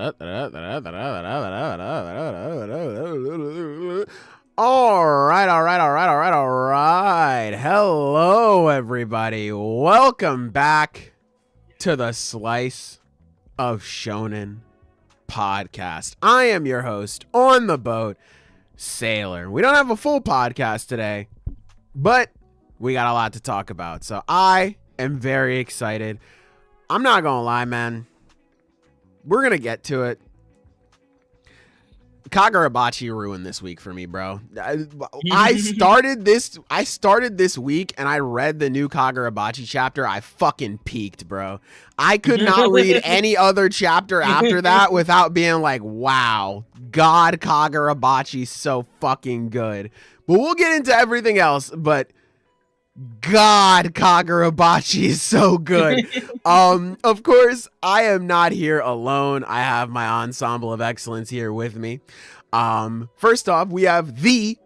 All right. Hello, everybody. Welcome back to the Slice of Shonen Podcast. I am your host on the boat, Sailor. We don't have a full podcast today, but we got a lot to talk about. So I am very excited. I'm not gonna lie, man. We're gonna get to it. Kagurabachi ruined this week for me, bro. I started this week and I read the new Kagurabachi chapter. I fucking peaked, bro. I could not read any other chapter after that without being like, wow, God, Kagurabachi's so fucking good. But we'll get into everything else, but God, Kagurabachi is so good. Of course, I am not here alone. I have my Ensemble of Excellence here with me. First off, we have me.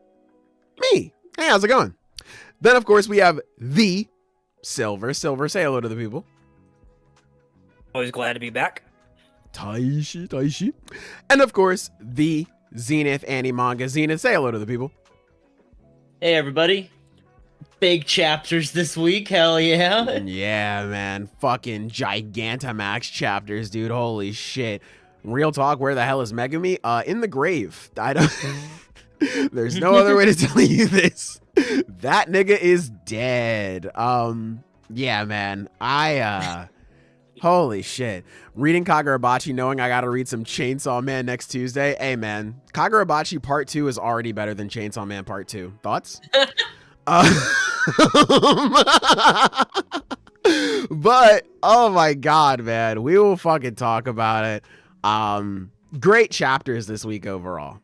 Hey, how's it going? Then, of course, we have the Silver. Silver, say hello to the people. Always glad to be back. Taishi. And, of course, the Zenith Anime-Manga. Zenith, say hello to the people. Hey, everybody. Big chapters this week, hell yeah. Yeah, man. Fucking Gigantamax chapters, dude. Holy shit. Real talk, where the hell is Megumi? In the grave. I don't... There's no other way to tell you this. That nigga is dead. Yeah, man. Holy shit. Reading Kagurabachi, knowing I gotta read some Chainsaw Man next Tuesday. Hey, man. Kagurabachi Part 2 is already better than Chainsaw Man Part 2. Thoughts? But oh my god, man, we will fucking talk about it. Great chapters this week overall.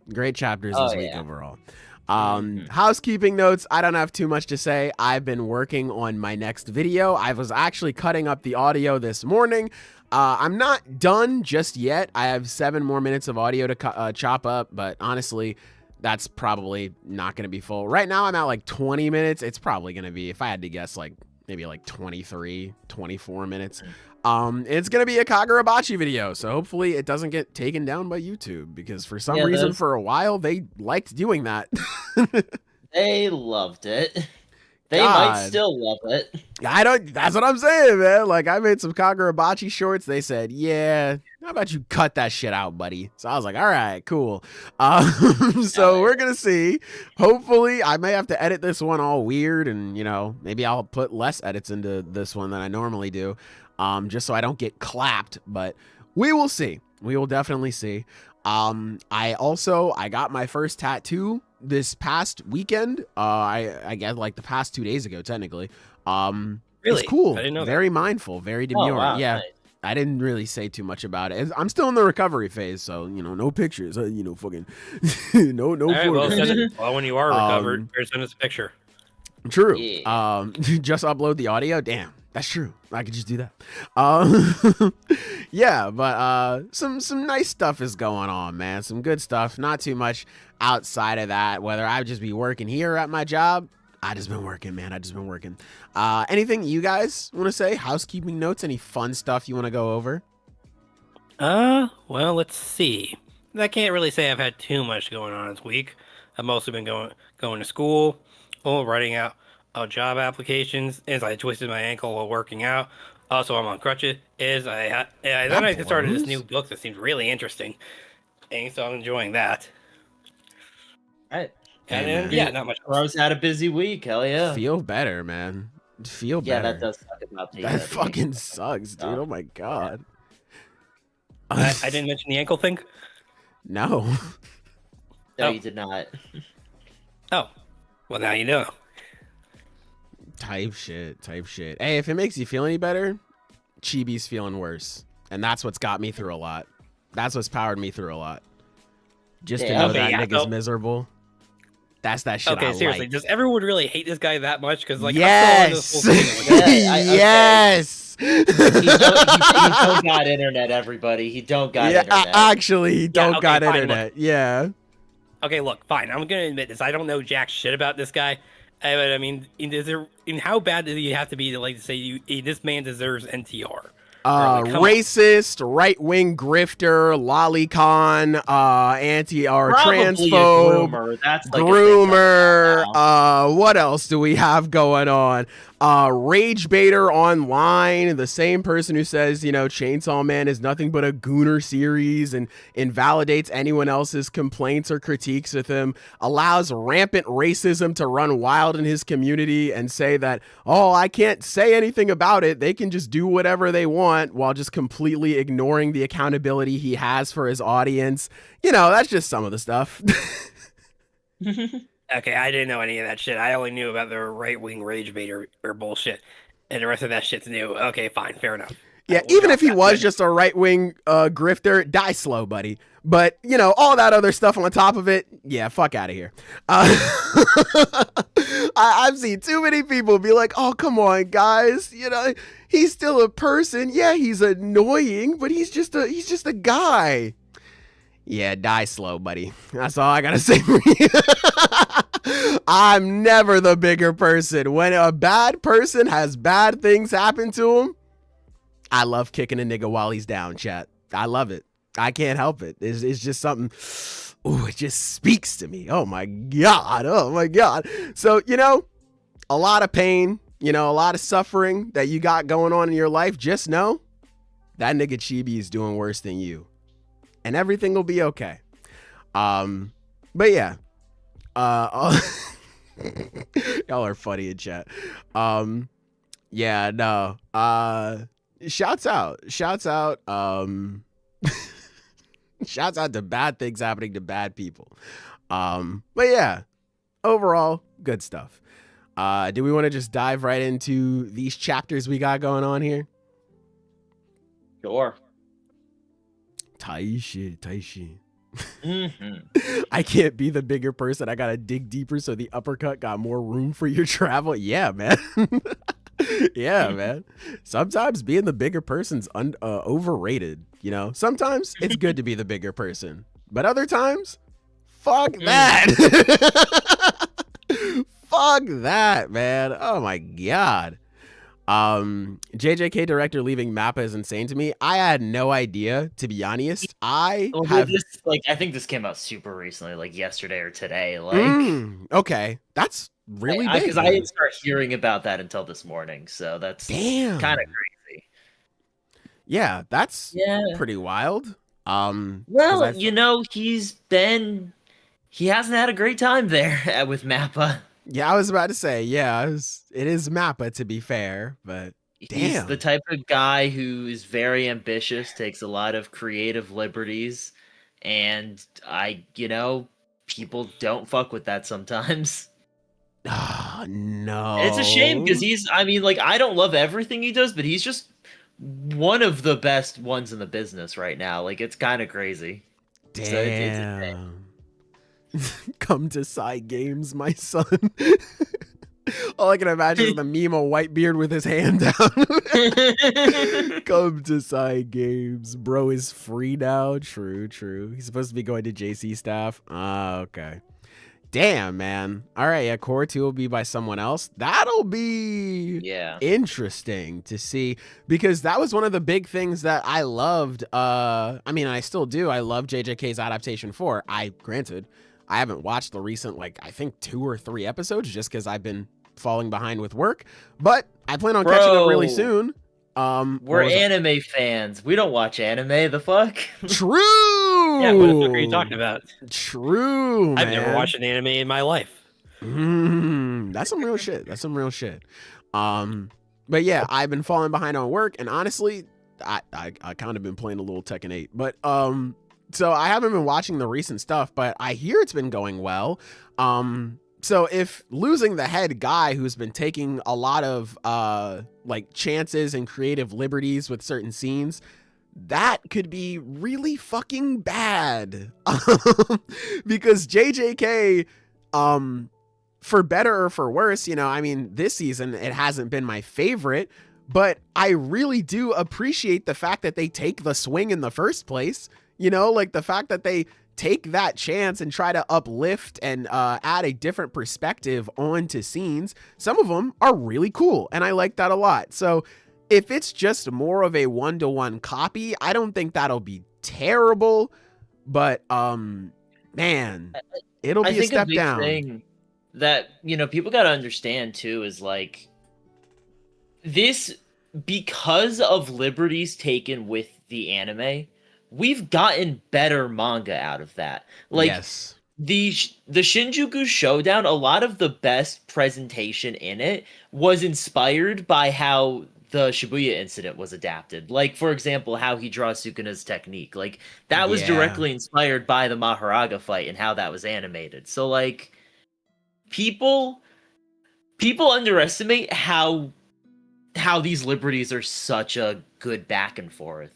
Housekeeping notes, I don't have too much to say. I've been working on my next video. I was actually cutting up the audio this morning. I'm not done just yet. I have 7 more minutes of audio to chop up, but honestly, that's probably not going to be full. Right now, I'm at like 20 minutes. It's probably going to be, if I had to guess, like maybe like 23, 24 minutes. It's going to be a Kagurabachi video. So hopefully it doesn't get taken down by YouTube, because for some reason, for a while, they liked doing that. They loved it. They might still love it. That's what I'm saying, man. Like, I made some Kagurabachi shorts. They said, yeah, how about you cut that shit out, buddy? So I was like, all right, cool. So we're going to see. Hopefully, I may have to edit this one all weird. And, you know, maybe I'll put less edits into this one than I normally do. Just so I don't get clapped. But we will see. We will definitely see. I got my first tattoo this past weekend. I guess like the past 2 days ago, technically. Really? It's cool. I didn't know very mindful, very demure. Wow, yeah. nice. I didn't really say too much about it. I'm still in the recovery phase, so you know, no pictures. You know, fucking no. All right, well, when you are recovered, send us a picture. True. Yeah. Just upload the audio. Damn, that's true. I could just do that. Yeah, but some nice stuff is going on, man. Some good stuff. Not too much outside of that. Whether I just be working here at my job, I just been working, man. Anything you guys want to say? Housekeeping notes? Any fun stuff you want to go over? Well, let's see. I can't really say I've had too much going on this week. I've mostly been going to school, writing out job applications. As I twisted my ankle while working out. Also, I'm on crutches. Then I started this new book that seems really interesting, and so I'm enjoying that. Right. And then, not much. Rose had a busy week. Hell yeah. Feel better, man. Feel better. Yeah, that does suck about the That fucking sucks, dude. Oh my god. I didn't mention the ankle thing. No. No, you did not. Oh, well, now you know. Type shit. Hey, if it makes you feel any better, Chibi's feeling worse. And that's what's got me through a lot. That's what's powered me through a lot. Just to know that nigga's miserable. That's that shit. Okay, seriously, does everyone really hate this guy that much? Because like, yes, yes. He don't got internet, everybody. He don't got internet. Actually, he don't got internet. Yeah. Okay, look, fine. I'm gonna admit this. I don't know jack shit about this guy. But I mean, how bad does he have to be to like say this man deserves NTR? Come on. Racist, right-wing grifter, lolicon, anti or Probably a transphobe, groomer. That's like a thing going groomer. on now. What else do we have going on? Rage baiter online, the same person who says, Chainsaw Man is nothing but a gooner series and invalidates anyone else's complaints or critiques with him, allows rampant racism to run wild in his community and say that, oh, I can't say anything about it. They can just do whatever they want, while just completely ignoring the accountability he has for his audience. That's just some of the stuff. Okay, I didn't know any of that shit. I only knew about the right-wing rage baiter or bullshit, and the rest of that shit's new. Okay, fine, fair enough. Yeah, even if he was just a right-wing grifter, die slow, buddy. But, all that other stuff on top of it, yeah, fuck out of here. I've seen too many people be like, oh, come on, guys. He's still a person. Yeah, he's annoying, but he's just a guy. Yeah, die slow, buddy. That's all I gotta say for you. I'm never the bigger person. When a bad person has bad things happen to him, I love kicking a nigga while he's down, chat. I love it. I can't help it. It's just something, it just speaks to me. Oh my God. Oh my God. So, a lot of pain, a lot of suffering that you got going on in your life. Just know that nigga Chibi is doing worse than you. And everything will be okay. But yeah. Y'all are funny in chat. Yeah, no. Shouts out. Shouts out to bad things happening to bad people. But yeah, overall, good stuff. Do we want to just dive right into these chapters we got going on here? Sure. Taishi. Mm-hmm. I can't be the bigger person. I gotta dig deeper so the uppercut got more room for your travel. Yeah, man. Yeah, man. Sometimes being the bigger person's overrated. Sometimes it's good to be the bigger person, but other times, fuck that. Fuck that, man. Oh my God. JJK director leaving Mappa is insane to me. I had no idea, to be honest. I think this came out super recently, like yesterday or today. Okay, that's really big. Because I didn't start hearing about that until this morning, so that's damn kind of crazy. Yeah, that's pretty wild. Well, he hasn't had a great time there with Mappa. Yeah, I was about to say, it is Mappa, to be fair, but damn. He's the type of guy who is very ambitious, takes a lot of creative liberties, and people don't fuck with that sometimes. Oh, no. And it's a shame, because I don't love everything he does, but he's just one of the best ones in the business right now. It's kind of crazy. Damn. So it's a shame. Come to side games, my son. All I can imagine is the meme of Whitebeard with his hand down. Come to side games. Bro is free now. True. He's supposed to be going to JC staff. Okay. Damn, man. All right, yeah, Core 2 will be by someone else. That'll be interesting to see, because that was one of the big things that I loved. I still do. I love JJK's adaptation 4. Granted, I haven't watched the recent, I think 2 or 3 episodes just because I've been falling behind with work, but I plan on catching up really soon. We're anime fans. We don't watch anime. The fuck? True. Yeah, what the fuck are you talking about? True, I've never watched an anime in my life. That's some real shit. But yeah, I've been falling behind on work, and honestly, I kind of been playing a little Tekken 8, but so I haven't been watching the recent stuff, but I hear it's been going well. So if losing the head guy who's been taking a lot of chances and creative liberties with certain scenes, that could be really fucking bad. Because JJK, for better or for worse, this season it hasn't been my favorite, but I really do appreciate the fact that they take the swing in the first place. The fact that they take that chance and try to uplift and add a different perspective onto scenes. Some of them are really cool, and I like that a lot. So if it's just more of a 1-to-1 copy, I don't think that'll be terrible, but man, it'll be a step down. Thing that, you know, people got to understand too is like this, because of liberties taken with the anime, we've gotten better manga out of that. Like, yes. The Shinjuku Showdown, a lot of the best presentation in it was inspired by how the Shibuya incident was adapted. Like, for example, how he draws Sukuna's technique. Like, that was directly inspired by the Maharaga fight and how that was animated. So, like, people underestimate how these liberties are such a good back and forth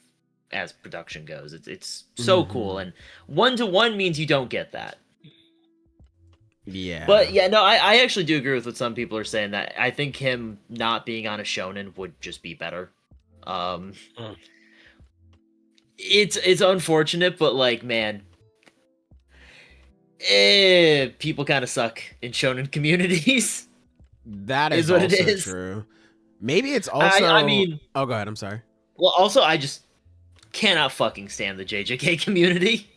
as production goes. It's so cool. And 1-to-1 means you don't get that. Yeah. But yeah, no, I actually do agree with what some people are saying, that I think him not being on a shonen would just be better. It's unfortunate, but like, man, people kind of suck in shonen communities. That is what also it is. True. Maybe it's also. I mean, oh, go ahead. I'm sorry. Well, also, I just cannot fucking stand the JJK community.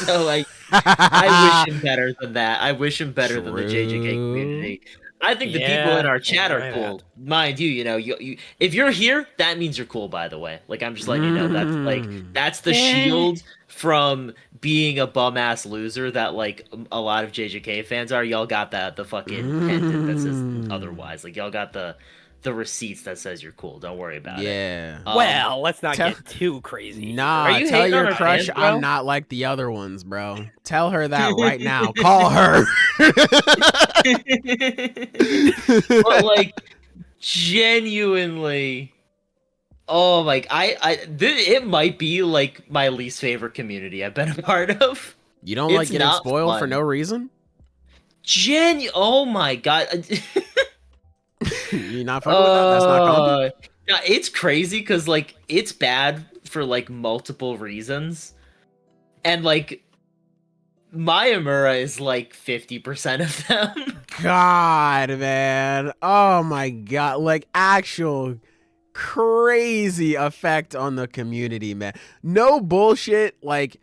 So like, I wish him better than that. I wish him better than the JJK community. I think the people in our chat are cool. Mind you, you know, you if you're here, that means you're cool. By the way, like, I'm just letting you know that's the shield from being a bum ass loser that like a lot of JJK fans are. Y'all got the fucking pendant that says otherwise. Like, y'all got the receipts that says you're cool. Don't worry about it. Yeah. Well, let's not get too crazy. Nah, are you tell your crush I'm not like the other ones, bro. Tell her that right now. Call her. But like, genuinely, oh, like it might be like my least favorite community I've been a part of. You don't like getting spoiled for no reason? Oh my god. You're not fucking with that? That's not comedy? Yeah, it's crazy because like it's bad for like multiple reasons, and like Mayamura is like 50% of them. God, man, oh my god, like actual crazy effect on the community, man. No bullshit, like.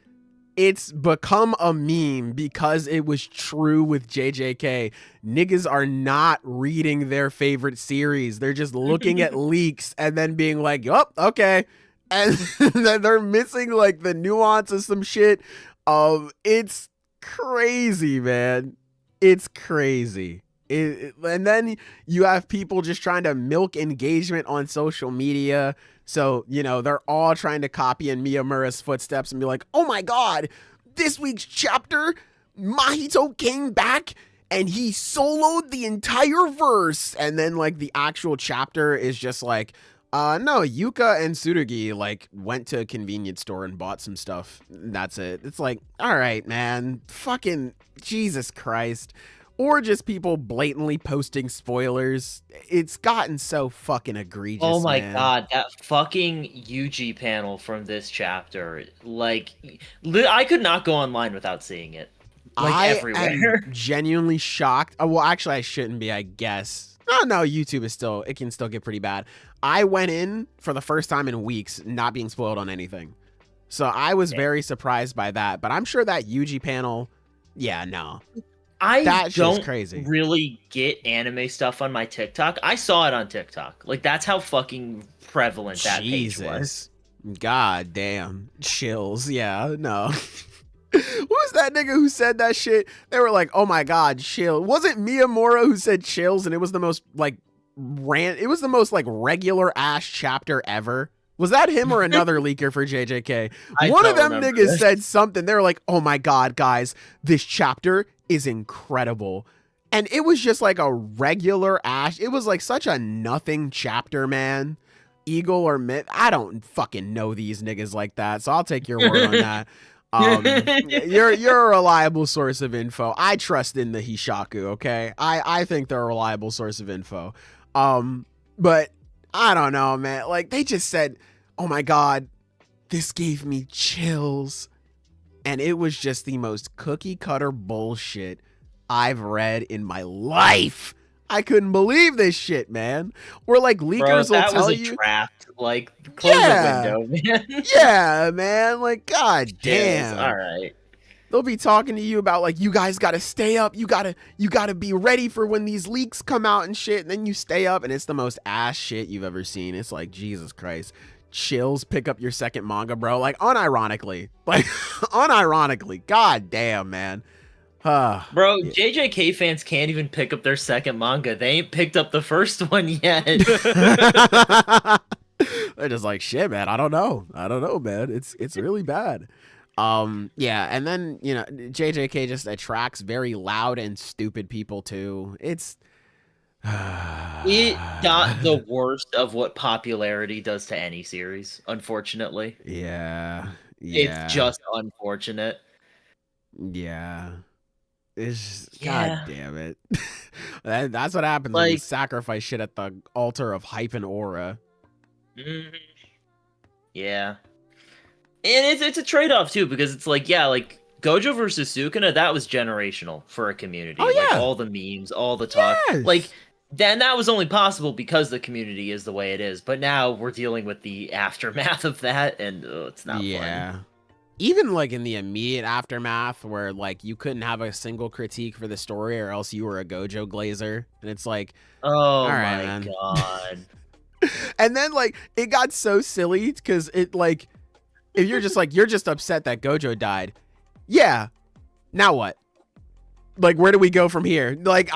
It's become a meme because it was true with JJK. Niggas are not reading their favorite series. They're just looking at leaks and then being like, oh, okay. And then they're missing like the nuance of some shit. It's crazy, man. It's crazy. And then you have people just trying to milk engagement on social media. So, you know, they're all trying to copy in Miyamura's footsteps and be like, oh my god, this week's chapter, Mahito came back and he soloed the entire verse. And then, like, the actual chapter is just like, no, Yuka and Tsurugi, like, went to a convenience store and bought some stuff. That's it. It's like, all right, man, fucking Jesus Christ. Or just people blatantly posting spoilers. It's gotten so fucking egregious. Oh my god, that fucking Yuji panel from this chapter. Like, I could not go online without seeing it. Like, everywhere. I'm genuinely shocked. Oh, well, actually, I shouldn't be, I guess. Oh, no, YouTube is still, it can still get pretty bad. I went in for the first time in weeks not being spoiled on anything. So I was very surprised by that. But I'm sure that Yuji panel, yeah, no. I don't really get anime stuff on my TikTok. I saw it on TikTok. Like, that's how fucking prevalent that page was. God damn. Chills. Yeah, no. Who was that nigga who said that shit? They were like, oh my god, chill. Wasn't Miyamura who said chills and it was the most, like, it was the most, like, regular ass chapter ever? Was that him or another leaker for JJK? One of them niggas said something. They were like, oh my god, guys, this chapter is incredible. And it was just like a regular ash. It was like such a nothing chapter, man. Eagle or Myth. I don't fucking know these niggas like that. So I'll take your word on that. You're a reliable source of info. I trust in the Hishaku, okay? I think they're a reliable source of info. But I don't know, man. Like, they just said, oh my god, this gave me chills. And it was just the most cookie cutter bullshit I've read in my life. I couldn't believe this shit, man. Or like leakers will tell you. That was a draft. Like, close the window, man. Yeah, man. Like, god damn. All right. They'll be talking to you about like, you guys got to stay up. You got to be ready for when these leaks come out and shit. And then you stay up and it's the most ass shit you've ever seen. It's like, Jesus Christ. Chills, pick up your second manga, bro. Like, unironically. God damn, man. Bro, JJK fans can't even pick up their second manga. They ain't picked up the first one yet. They're just like, shit, man. I don't know, man. It's really bad. Yeah, and then, you know, JJK just attracts very loud and stupid people too. It got the worst of what popularity does to any series, unfortunately. Yeah. It's just unfortunate. Yeah. It's just, god damn it. That's what happens when you sacrifice shit at the altar of hype and aura. Mm-hmm. Yeah. And it's a trade-off too, because it's like, like Gojo versus Sukuna, that was generational for a community. Oh, yeah. Like, all the memes, all the talk. Yes. Like, then that was only possible because the community is the way it is. But now we're dealing with the aftermath of that, and it's not fun. Even like in the immediate aftermath where like you couldn't have a single critique for the story or else you were a Gojo glazer. And it's like, oh right, my man. god. And then like it got so silly because it like, if you're just like, you're just upset that Gojo died. Yeah. Now what? Like, where do we go from here? Like,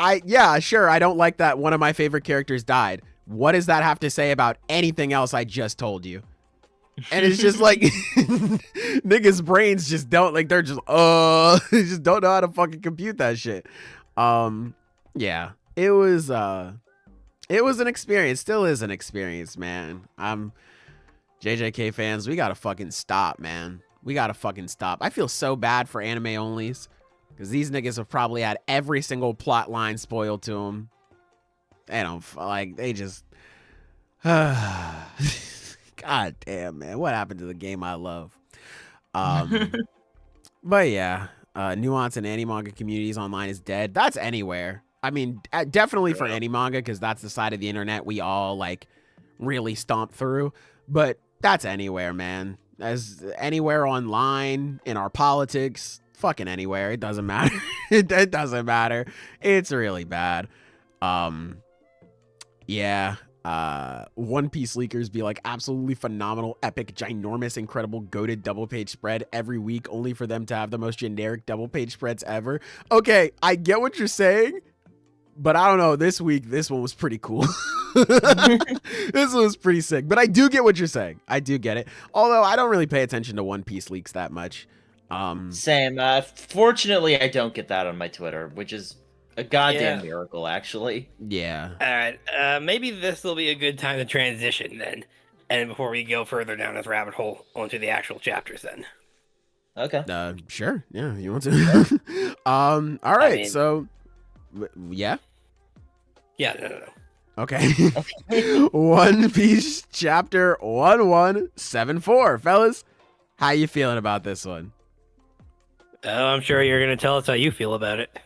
sure, I don't like that one of my favorite characters died. What does that have to say about anything else I just told you? And it's just like, niggas' brains just don't, like, they're just, they just don't know how to fucking compute that shit. Yeah, it was an experience, still is an experience, man. JJK fans, we gotta fucking stop, man. We gotta fucking stop. I feel so bad for anime onlys because these niggas have probably had every single plot line spoiled to them. They don't, like, they just, god damn, man. What happened to the game I love? But yeah, nuance and anti-manga communities online is dead. That's anywhere. I mean, definitely for anti-manga because that's the side of the internet we all, like, really stomp through. But that's anywhere, man. As anywhere online, in our politics, fucking anywhere. It doesn't matter. It doesn't matter. It's really bad. Yeah. One Piece leakers be like, absolutely phenomenal, epic, ginormous, incredible, goated double page spread every week, only for them to have the most generic double page spreads ever. Okay, I get what you're saying, but I don't know. This week, this one was pretty cool. This one was pretty sick. But I do get what you're saying. I do get it. Although I don't really pay attention to One Piece leaks that much. Same. Fortunately, I don't get that on my Twitter, which is a goddamn miracle, actually. Yeah. All right. Maybe this will be a good time to transition then. And before we go further down this rabbit hole onto the actual chapters then. Okay. Sure. Yeah, you want to. All right. So, yeah. Yeah, no. Okay. One Piece chapter 1174. Fellas, how you feeling about this one? Oh, I'm sure you're going to tell us how you feel about it.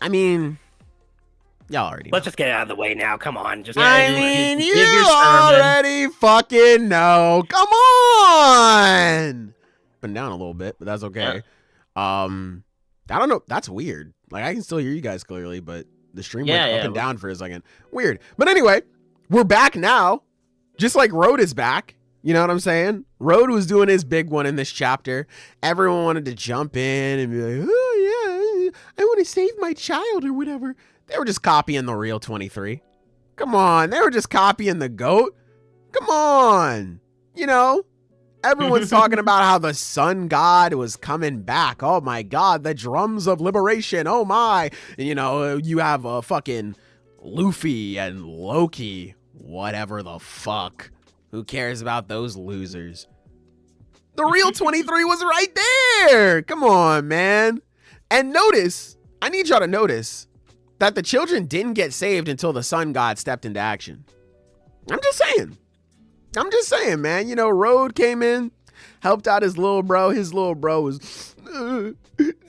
I mean, y'all already know. Let's just get it out of the way now. Come on. You already fucking know. Come on. Been down a little bit, but that's okay. I don't know. That's weird. Like, I can still hear you guys clearly, but the stream went up and down for a second. Weird. But anyway, we're back now. Just like Road is back. You know what I'm saying? Road was doing his big one in this chapter. Everyone wanted to jump in and be like, oh, yeah, I want to save my child or whatever. They were just copying the real 23. Come on. They were just copying the GOAT. Come on. You know? Everyone's talking about how the sun god was coming back. Oh my god, the drums of liberation. Oh my. You know, you have a fucking Luffy and Loki. Whatever the fuck. Who cares about those losers? The real 23 was right there. Come on, man. And notice, I need y'all to notice that the children didn't get saved until the sun god stepped into action. I'm just saying, man. You know, Road came in, helped out his little bro. His little bro was,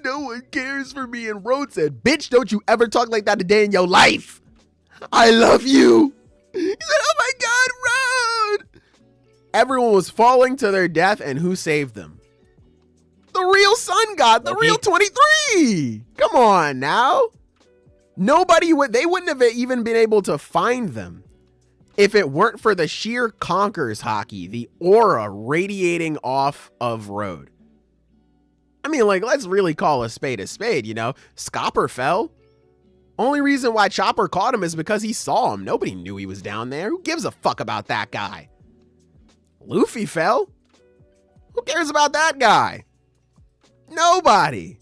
no one cares for me. And Road said, bitch, don't you ever talk like that a day in your life. I love you. He said, oh my God, Road. Everyone was falling to their death, and who saved them? The real sun god, the real 23. Come on now. They wouldn't have even been able to find them if it weren't for the sheer conquerors hockey, the aura radiating off of Road. I mean, like, let's really call a spade, you know? Scopper fell. Only reason why Chopper caught him is because he saw him. Nobody knew he was down there. Who gives a fuck about that guy? Luffy fell. Who cares about that guy? Nobody.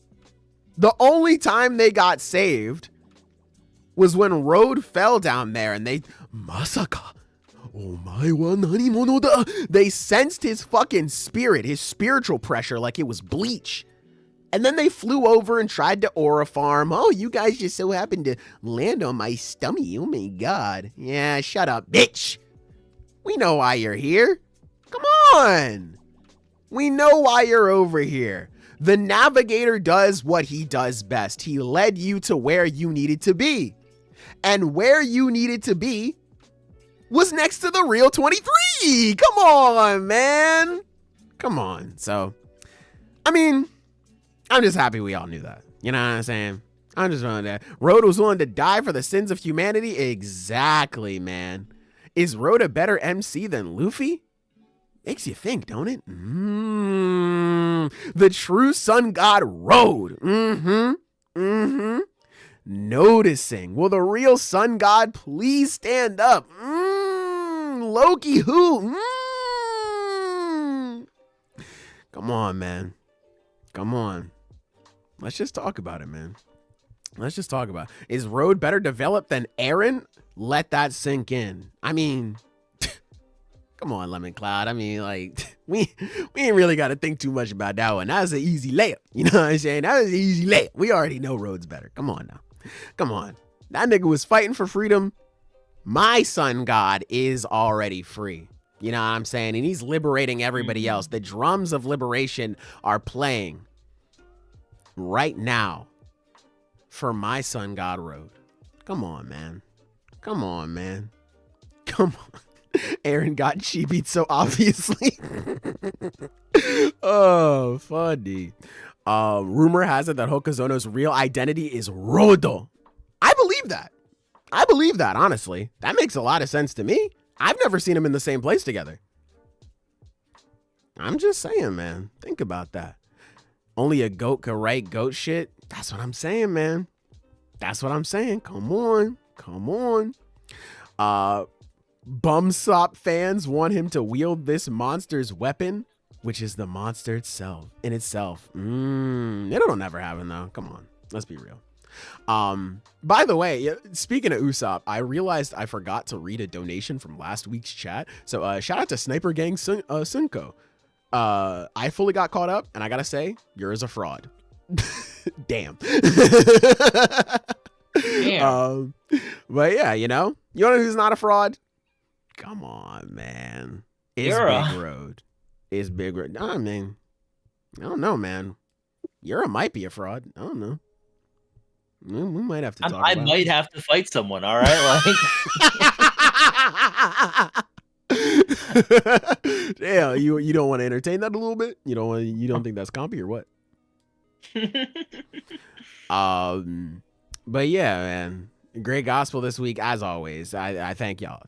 The only time they got saved was when Road fell down there and they, Masaka, omae wa nani mono da? They sensed his fucking spirit, his spiritual pressure like it was bleach. And then they flew over and tried to aura farm. Oh, you guys just so happened to land on my stomach. Oh my God. Yeah, shut up, bitch. We know why you're here. Come on. We know why you're over here. The navigator does what he does best. He led you to where you needed to be. And where you needed to be was next to the real 23. Come on, man. Come on. So, I mean, I'm just happy we all knew that. You know what I'm saying? I'm just willing to. Road was willing to die for the sins of humanity? Exactly, man. Is Road a better MC than Luffy? Makes you think, don't it? The true sun god Road. Noticing. Will the real sun god please stand up? Loki who? Come on, man. Come on. Let's just talk about it, man. Let's just talk about it. Is Road better developed than Eren? Let that sink in. I mean, come on, Lemon Cloud. I mean, like, we ain't really got to think too much about that one. That was an easy layup. You know what I'm saying? That was an easy layup. We already know Road's better. Come on now. Come on. That nigga was fighting for freedom. My sun god is already free. You know what I'm saying? And he's liberating everybody else. The drums of liberation are playing right now for my sun god Road. Come on, man. Come on, man. Come on. Aaron got chibied so obviously. Oh, funny. Rumor has it that Hokazono's real identity is Rodo. I believe that. I believe that, honestly. That makes a lot of sense to me. I've never seen them in the same place together. I'm just saying, man. Think about that. Only a goat could write goat shit. That's what I'm saying, man. That's what I'm saying. Come on. Come on. Bumsop fans want him to wield this monster's weapon, which is the monster itself. It'll never happen, though. Come on. Let's be real. By the way, speaking of Usopp, I realized I forgot to read a donation from last week's chat. So shout out to Sniper Gang Sunko. I fully got caught up, and I gotta say, yours a fraud. Damn. Damn. But yeah, you know who's not a fraud? Come on, man. It's Big Road. It's Big Road. I mean, I don't know, man. Yura might be a fraud. I don't know. We might have to talk about it. I might have to fight someone, all right? Like, yeah, you don't want to entertain that a little bit? You don't think that's compy or what? But yeah, man. Great gospel this week, as always. I thank y'all.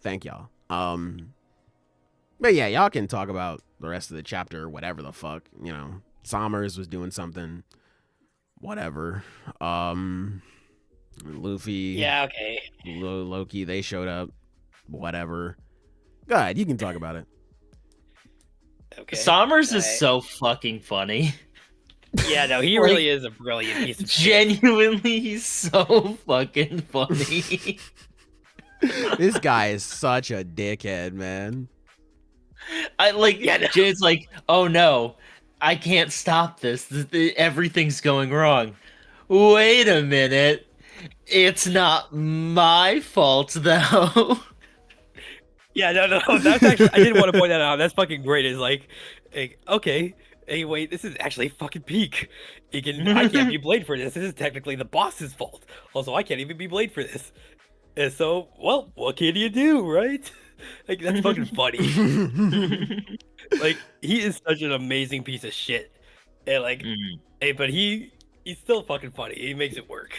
But yeah, y'all can talk about the rest of the chapter or whatever the fuck. You know, Sommers was doing something. Whatever. Luffy. Yeah, okay. Loki, they showed up. Whatever. Go ahead, you can talk about it. Okay. Sommers is so fucking funny. Yeah, no, he really is a brilliant piece of shit. Genuinely, he's so fucking funny. This guy is such a dickhead, man. Jade's like, oh no, I can't stop this. Everything's going wrong. Wait a minute. It's not my fault, though. Yeah, no. That's actually, I didn't want to point that out. That's fucking great. It's like, okay, hey, wait, this is actually fucking peak. I can't be blamed for this. This is technically the boss's fault. Also, I can't even be blamed for this. And so, well, what can you do, right? Like, that's fucking funny. Like, he is such an amazing piece of shit. And like, hey, but he's still fucking funny. He makes it work.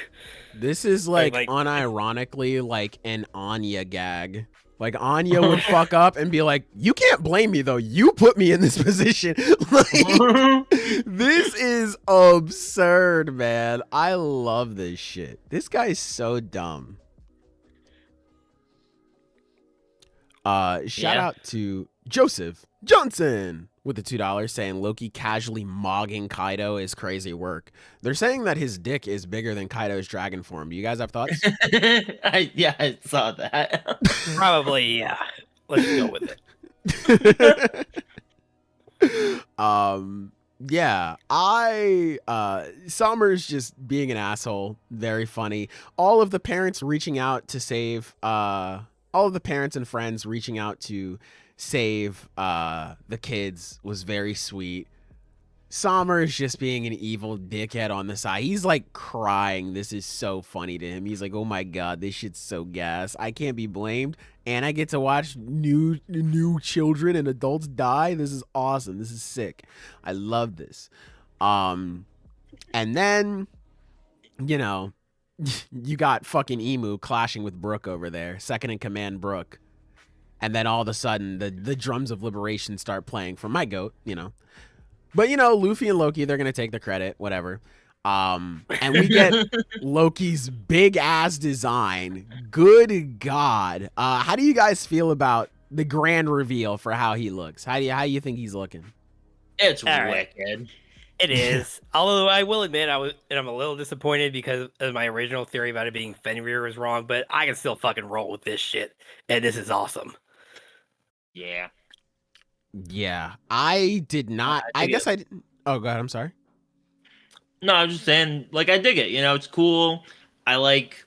This is like unironically like an Anya gag. Like Anya would fuck up and be like, "You can't blame me though. You put me in this position." Like, this is absurd, man. I love this shit. This guy's so dumb. Shout out to Joseph Johnson with the $2 saying Loki casually mogging Kaido is crazy work. They're saying that his dick is bigger than Kaido's dragon form. Do you guys have thoughts? I saw that. Probably, yeah. Let's go with it. Yeah, Sommers just being an asshole, very funny. All of the parents reaching out to save all of the parents and friends reaching out to save the kids was very sweet. Sommers just being an evil dickhead on the side. He's like crying. This is so funny to him. He's like, "Oh my god, this shit's so gas. I can't be blamed, and I get to watch new children and adults die. This is awesome. This is sick. I love this." And then, you know, you got fucking Emu clashing with Brook over there, second in command Brook. And then all of a sudden, the drums of liberation start playing for my goat, you know. But, you know, Luffy and Loki, they're going to take the credit, whatever. And we get Loki's big-ass design. Good God. How do you guys feel about the grand reveal for how he looks? How do you think he's looking? It's wicked. It is. Although I will admit I'm a little disappointed because of my original theory about it being Fenrir was wrong, but I can still fucking roll with this shit. And this is awesome. Yeah. Yeah. I did not. I guess I didn't. Oh, God. I'm sorry. No, I was just saying, like, I dig it. You know, it's cool. I like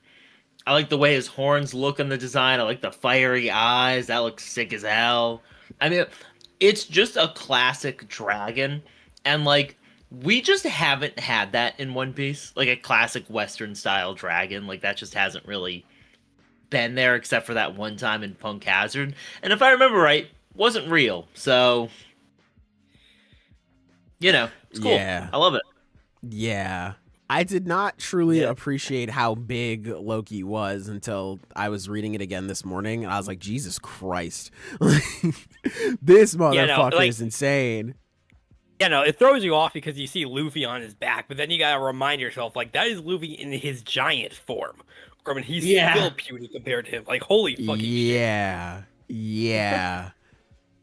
the way his horns look in the design. I like the fiery eyes. That looks sick as hell. I mean, it's just a classic dragon. And, like, we just haven't had that in One Piece. Like, a classic Western-style dragon. Like, that just hasn't really been there except for that one time in Punk Hazard. And if I remember right, wasn't real. So, you know, it's cool. Yeah. I love it. Yeah. I did not truly appreciate how big Loki was until I was reading it again this morning. And I was like, Jesus Christ. This motherfucker is insane. Yeah, no, it throws you off because you see Luffy on his back, but then you gotta remind yourself, like, that is Luffy in his giant form. I mean, he's still puny compared to him. Like, holy fucking shit. Yeah.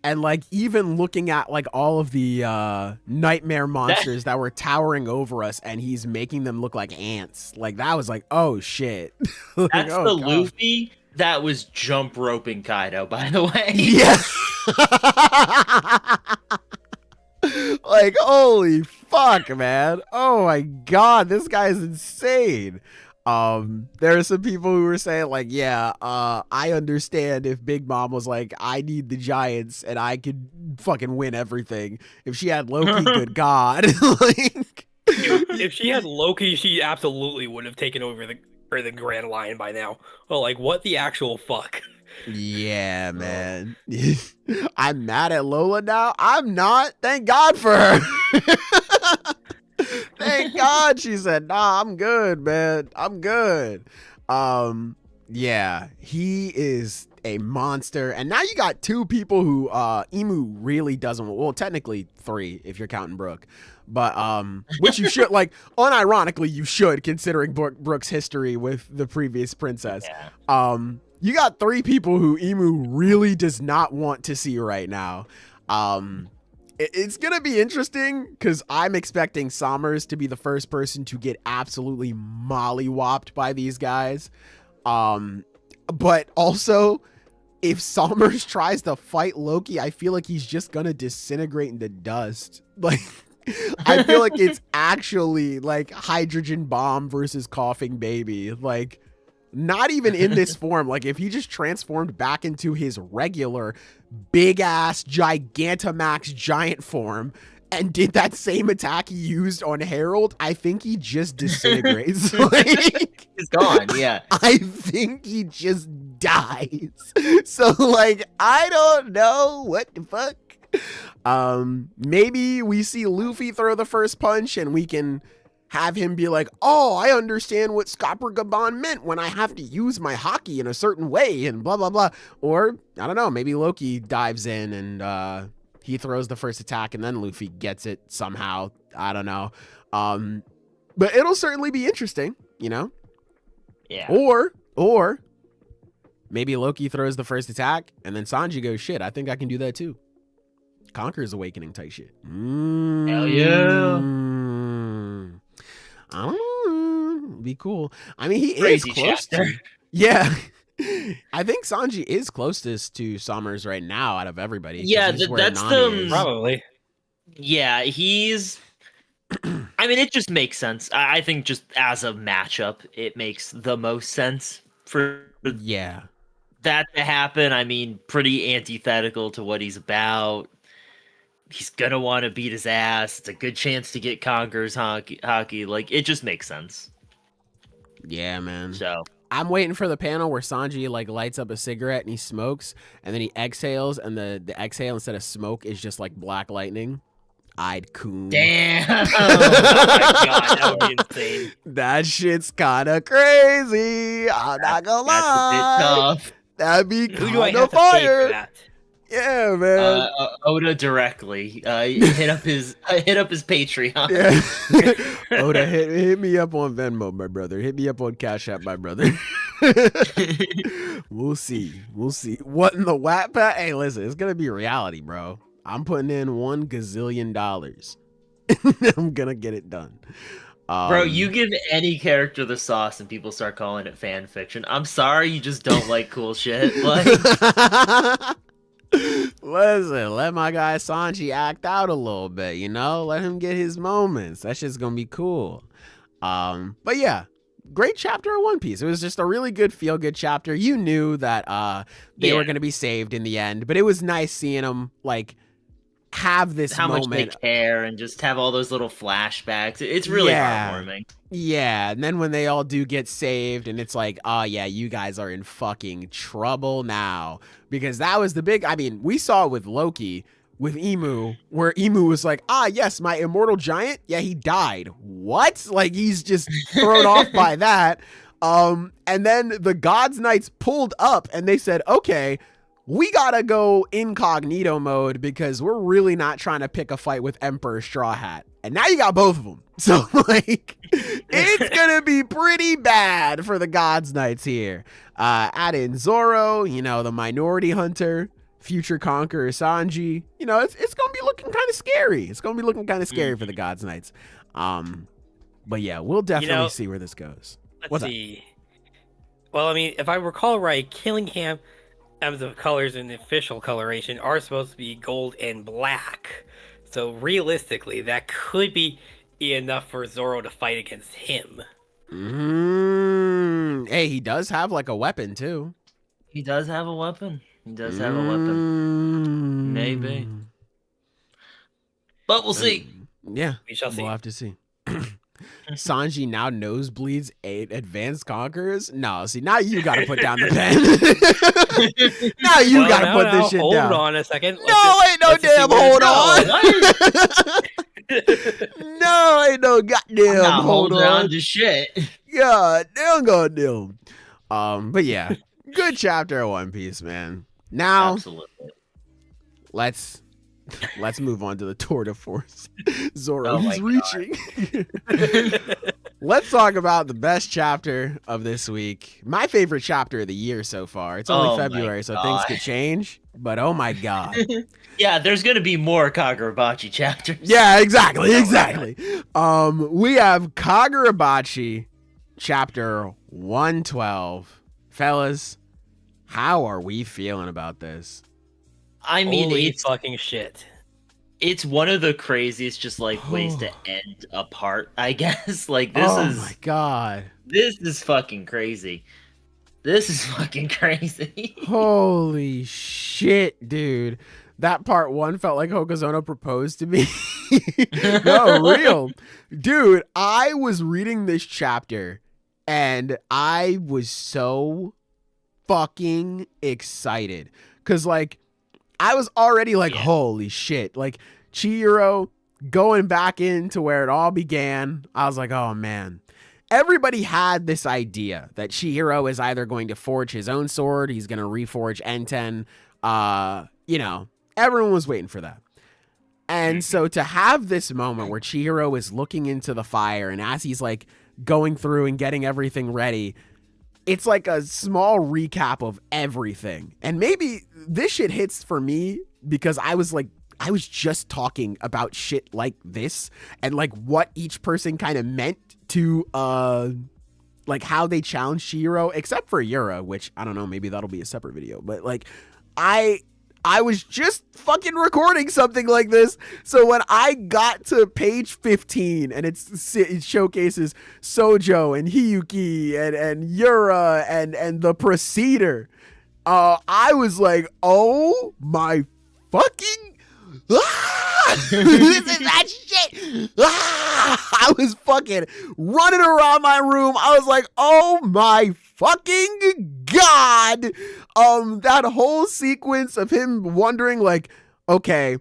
And, like, even looking at, like, all of the nightmare monsters that were towering over us, and he's making them look like ants. Like, that was like, oh, shit. Like, that's the God. Luffy that was jump roping Kaido, by the way. Yeah. Like, holy fuck, man. Oh, my God. This guy is insane. There are some people who were saying, like, yeah, I understand if Big Mom was like, I need the Giants and I could fucking win everything. If she had Loki, good God. Like, if she had Loki, she absolutely would have taken over the Grand Line by now. Well, like, what the actual fuck? Yeah, man. I'm mad at Lola now. I'm not. Thank God for her. Thank God she said, nah, I'm good, man. I'm good. Yeah, he is a monster. And now you got two people who Emu really doesn't, well, technically three if you're counting Brook. But which you should, like, unironically you should, considering Brook's history with the previous princess. Yeah. You got three people who Emu really does not want to see right now. It's going to be interesting because I'm expecting Sommers to be the first person to get absolutely mollywopped by these guys. But also, if Sommers tries to fight Loki, I feel like he's just going to disintegrate into dust. Like, I feel like it's actually like hydrogen bomb versus coughing baby. Like, not even in this form. Like, if he just transformed back into his regular big ass Gigantamax giant form and did that same attack he used on Harold, I think he just disintegrates. Like, He's gone. Yeah. I think he just dies. So like, I don't know what the fuck. Maybe we see Luffy throw the first punch and we can have him be like, oh, I understand what Skapurgaban meant when I have to use my hockey in a certain way and blah, blah, blah. Or, I don't know, maybe Loki dives in and he throws the first attack and then Luffy gets it somehow. I don't know. But it'll certainly be interesting, you know? Yeah. Or maybe Loki throws the first attack and then Sanji goes, shit, I think I can do that too. Conqueror's Awakening type shit. Hell yeah. I don't know. Be cool. I mean, he Crazy is close chapter. to. Yeah. I think Sanji is closest to Sommers right now out of everybody. 'cause Yeah, he's where that's Nami is. Probably. Yeah, he's. I mean, it just makes sense. I think just as a matchup, it makes the most sense for Yeah. that to happen. I mean, pretty antithetical to what he's about. He's gonna want to beat his ass. It's a good chance to get Conqueror's hockey. Like, it just makes sense. Yeah, man. So I'm waiting for the panel where Sanji like lights up a cigarette and he smokes and then he exhales and the exhale instead of smoke is just like black lightning. I'd coon. damn. Oh my god, that would be insane. That shit's kind of crazy. I'm not gonna That's a lie. bit tough. That'd be Who do I kind have of to pay for fire. that? Yeah, man. Oda directly. Hit up his Patreon. Yeah. Oda, hit me up on Venmo, my brother. Hit me up on Cash App, my brother. We'll see. What in the Wattpad? Hey, listen, it's gonna be reality, bro. I'm putting in $1 gazillion. I'm gonna get it done. Bro, you give any character the sauce and people start calling it fan fiction. I'm sorry, you just don't like cool shit. Like, listen, let my guy Sanji act out a little bit, you know? Let him get his moments. That shit's gonna be cool. But yeah, great chapter of One Piece. It was just a really good feel-good chapter. You knew that they were gonna be saved in the end, but it was nice seeing them like have this how moment. much they care and just have all those little flashbacks. It's really heartwarming. Yeah, and then when they all do get saved and it's like, oh yeah, you guys are in fucking trouble now. Because that was the big, I mean, we saw it with Loki, with Emu, where Emu was like, yes, my immortal giant, yeah, he died. What? Like, he's just thrown off by that. And then the Gods Knights pulled up and they said, okay, we gotta go incognito mode because we're really not trying to pick a fight with Emperor Straw Hat. And now you got both of them. So, like, it's gonna be pretty bad for the Gods Knights here. Add in Zoro, you know, the Minority Hunter, future Conqueror Sanji. You know, it's gonna be looking kind of scary. It's gonna be looking kind of scary for the Gods Knights. But yeah, we'll definitely see where this goes. Let's see. Well, I mean, if I recall right, Killingham of the colors in the official coloration are supposed to be gold and black. So realistically, that could be enough for Zoro to fight against him. Hey, he does have like a weapon too. He does have a weapon. Maybe. But we'll see. Yeah, We shall see. We'll have to see. Sanji now nosebleeds 8 advanced conquerors. No, see, now you gotta put down the pen. Now you gotta put this shit down. Hold on a second. Ain't no damn hold on. No, ain't no goddamn hold on to shit. Goddamn. But yeah, good chapter of One Piece, man. Now, Absolutely. let's move on to the tour de force. Zoro, Oh he's my reaching. Let's talk about the best chapter of this week. My favorite chapter of the year so far. It's only February, so things could change. But oh my god. Yeah, there's gonna be more Kagurabachi chapters. Yeah, exactly. We have Kagurabachi Chapter 112. Fellas, how are we feeling about this? I mean, Holy it's fucking shit. It's one of the craziest just like ways to end a part, I guess. Like this Oh my god. This is fucking crazy. This is fucking crazy. Holy shit, dude. That part 1 felt like Hokuzono proposed to me. No, real. Dude, I was reading this chapter and I was so fucking excited. Cause like, I was already like, holy shit. Like, Chihiro going back into where it all began. I was like, oh man. Everybody had this idea that Chihiro is either going to forge his own sword, he's going to reforge Enten. You know, everyone was waiting for that. And so to have this moment where Chihiro is looking into the fire and as he's like going through and getting everything ready, it's like a small recap of everything. And maybe this shit hits for me because I was just talking about shit like this and like what each person kind of meant to like how they challenged Chihiro, except for Yura, which I don't know, maybe that'll be a separate video. But like I was just fucking recording something like this. So when I got to page 15 and it showcases Sojo and Hiyuki and Yura and the Procedure, I was like, oh my fucking this is that shit. I was fucking running around my room. I was like, oh my fucking God. That whole sequence of him wondering like, okay,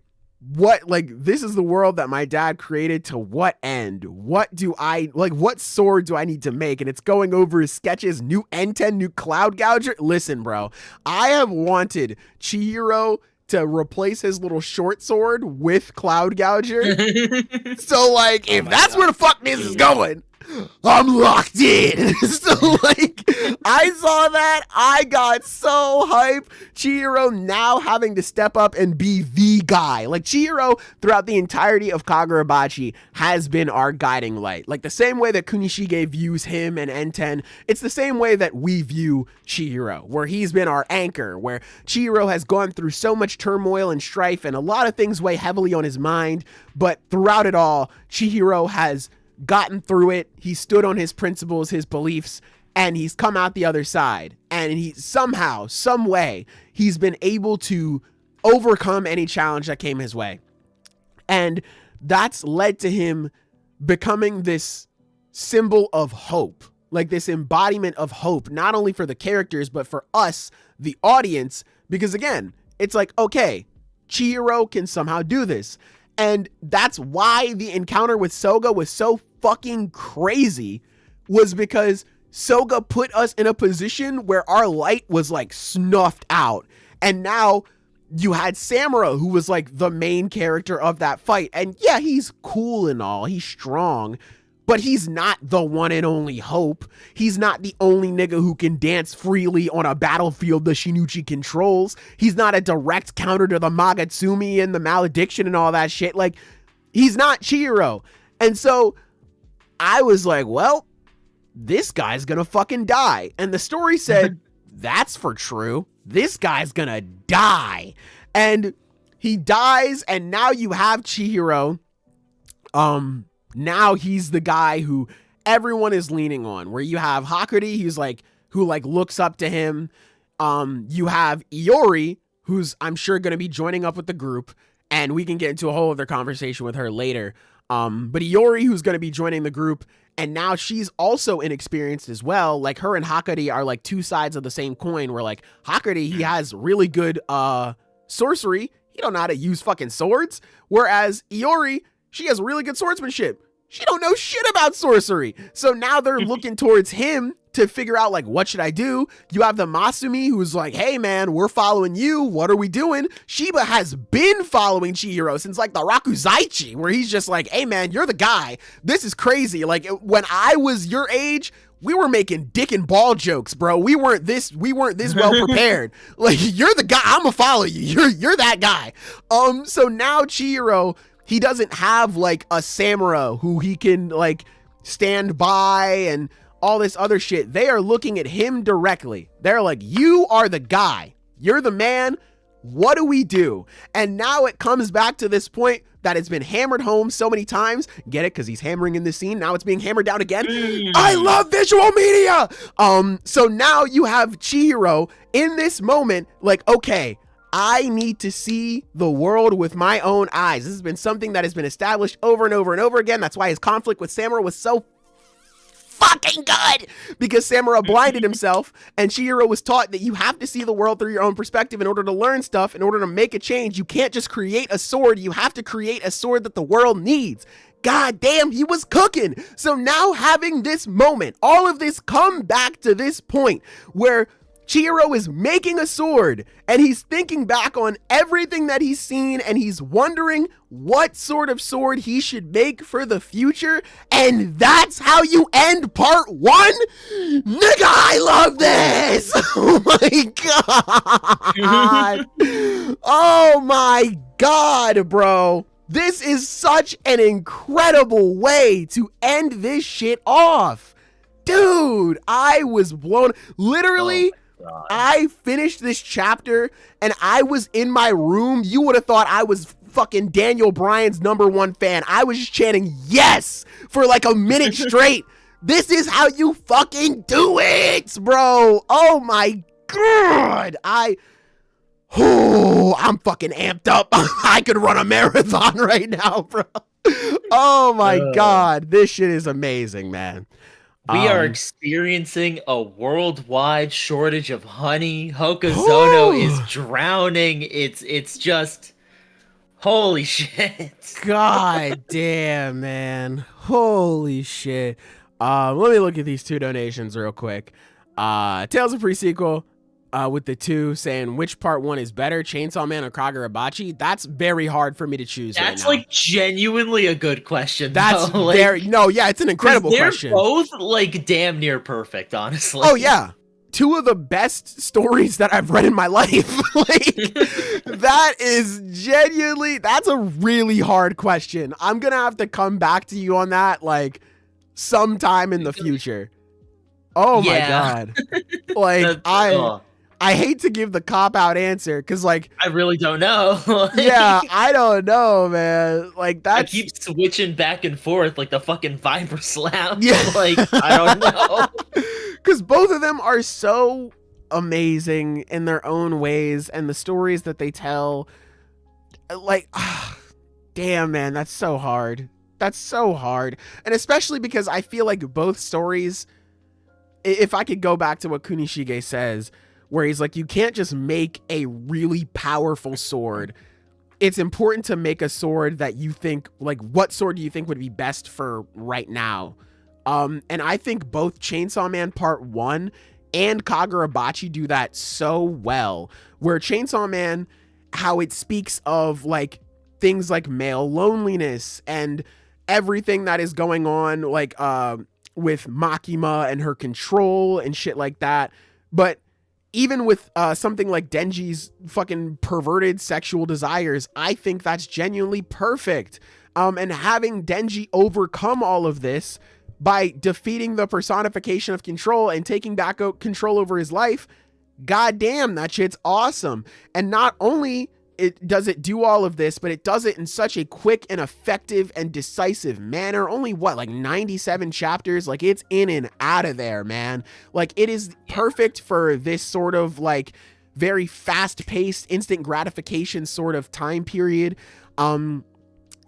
what, like, this is the world that my dad created, to what end? What do I, like, what sword do I need to make? And it's going over his sketches, new N10, new Cloud Gouger. Listen, bro, I have wanted Chihiro to replace his little short sword with Cloud Gouger. So, like, if that's where the fuck this is going, I'm locked in. So, like, I saw that. I got so hyped. Chihiro now having to step up and be the guy. Like, Chihiro, throughout the entirety of Kagurabachi, has been our guiding light. Like, the same way that Kunishige views him and Enten, it's the same way that we view Chihiro, where he's been our anchor, where Chihiro has gone through so much turmoil and strife, and a lot of things weigh heavily on his mind, but throughout it all, Chihiro has gotten through it. He stood on his principles, his beliefs, and he's come out the other side. And he somehow, some way, he's been able to overcome any challenge that came his way. And that's led to him becoming this symbol of hope, like this embodiment of hope, not only for the characters, but for us, the audience, because again, it's like, okay, Chihiro can somehow do this. And that's why the encounter with Soga was so fucking crazy, was because Soga put us in a position where our light was like snuffed out. And now you had Samura, who was like the main character of that fight. And yeah, he's cool and all, he's strong, but he's not the one and only hope. He's not the only nigga who can dance freely on a battlefield the Shinichi controls. He's not a direct counter to the Magatsumi and the Malediction and all that shit. Like, he's not Chihiro. And so I was like, well, this guy's gonna fucking die. And the story said, that's for true. This guy's gonna die. And he dies, and now you have Chihiro. Now he's the guy who everyone is leaning on, where you have Hakuri, who looks up to him. You have Iori, who's I'm sure going to be joining up with the group, and we can get into a whole other conversation with her later. But Iori, who's going to be joining the group, and now she's also inexperienced as well. Like, her and Hakuri are like two sides of the same coin, where like Hakuri, he has really good sorcery. He don't know how to use fucking swords. Whereas Iori, she has really good swordsmanship. She don't know shit about sorcery. So now they're looking towards him to figure out, like, what should I do? You have the Masumi, who's like, hey man, we're following you. What are we doing? Shiba has been following Chihiro since like the Rakuzaichi, where he's just like, hey man, you're the guy. This is crazy. Like, when I was your age, we were making dick and ball jokes, bro. We weren't this well prepared. Like, you're the guy. I'm gonna follow you. You're that guy. So now Chihiro, he doesn't have like a Samura who he can like stand by and all this other shit. They are looking at him directly. They're like, you are the guy. You're the man. What do we do? And now it comes back to this point that it's been hammered home so many times. Get it? Because he's hammering in this scene. Now it's being hammered down again. I love visual media. So now you have Chihiro in this moment like, okay, I need to see the world with my own eyes. This has been something that has been established over and over and over again. That's why his conflict with Samura was so fucking good, because Samura blinded himself and Chihiro was taught that you have to see the world through your own perspective in order to learn stuff, in order to make a change. You can't just create a sword. You have to create a sword that the world needs. God damn, he was cooking. So now having this moment, all of this come back to this point where Chihiro is making a sword and he's thinking back on everything that he's seen and he's wondering what sort of sword he should make for the future. And that's how you end part 1? Nigga, I love this. Oh my God. Oh my God, bro. This is such an incredible way to end this shit off. Dude, I was blown. Literally, I finished this chapter and I was in my room. You would have thought I was fucking Daniel Bryan's #1 fan. I was just chanting yes for like a minute straight. This is how you fucking do it, bro. Oh my God. I'm fucking amped up. I could run a marathon right now, bro. Oh my God. This shit is amazing, man. We are experiencing a worldwide shortage of honey. Hokuzono is drowning. It's just holy shit. God damn, man. Holy shit. Let me look at these 2 donations real quick. Tales of Pre-Sequel with the 2 saying which part 1 is better, Chainsaw Man or Kagurabachi. That's very hard for me to choose. That's right now. like genuinely a good question. That's though. Like, very it's an incredible question. They're both like damn near perfect, honestly. Oh yeah. 2 of the best stories that I've read in my life. Like, that is genuinely, that's a really hard question. I'm gonna have to come back to you on that like sometime in the future. Oh my God. Like I hate to give the cop-out answer because, like, I really don't know. Yeah, I don't know, man. Like, I that's... keep switching back and forth like the fucking Viper Slam. Yeah. Like, I don't know. Because both of them are so amazing in their own ways, and the stories that they tell, like, damn, man, that's so hard. That's so hard. And especially because I feel like both stories, if I could go back to what Kunishige says, where he's like, you can't just make a really powerful sword. It's important to make a sword that you think, like, what sword do you think would be best for right now? And I think both Chainsaw Man Part 1 and Kagurabachi do that so well, where Chainsaw Man, how it speaks of, like, things like male loneliness and everything that is going on, like, with Makima and her control and shit like that. But even with something like Denji's fucking perverted sexual desires, I think that's genuinely perfect. And having Denji overcome all of this by defeating the personification of control and taking back control over his life, goddamn, that shit's awesome. And not only does it do all of this, but it does it in such a quick and effective and decisive manner. Only like 97 chapters. Like, it's in and out of there, man. Like, it is perfect for this sort of like very fast-paced, instant gratification sort of time period.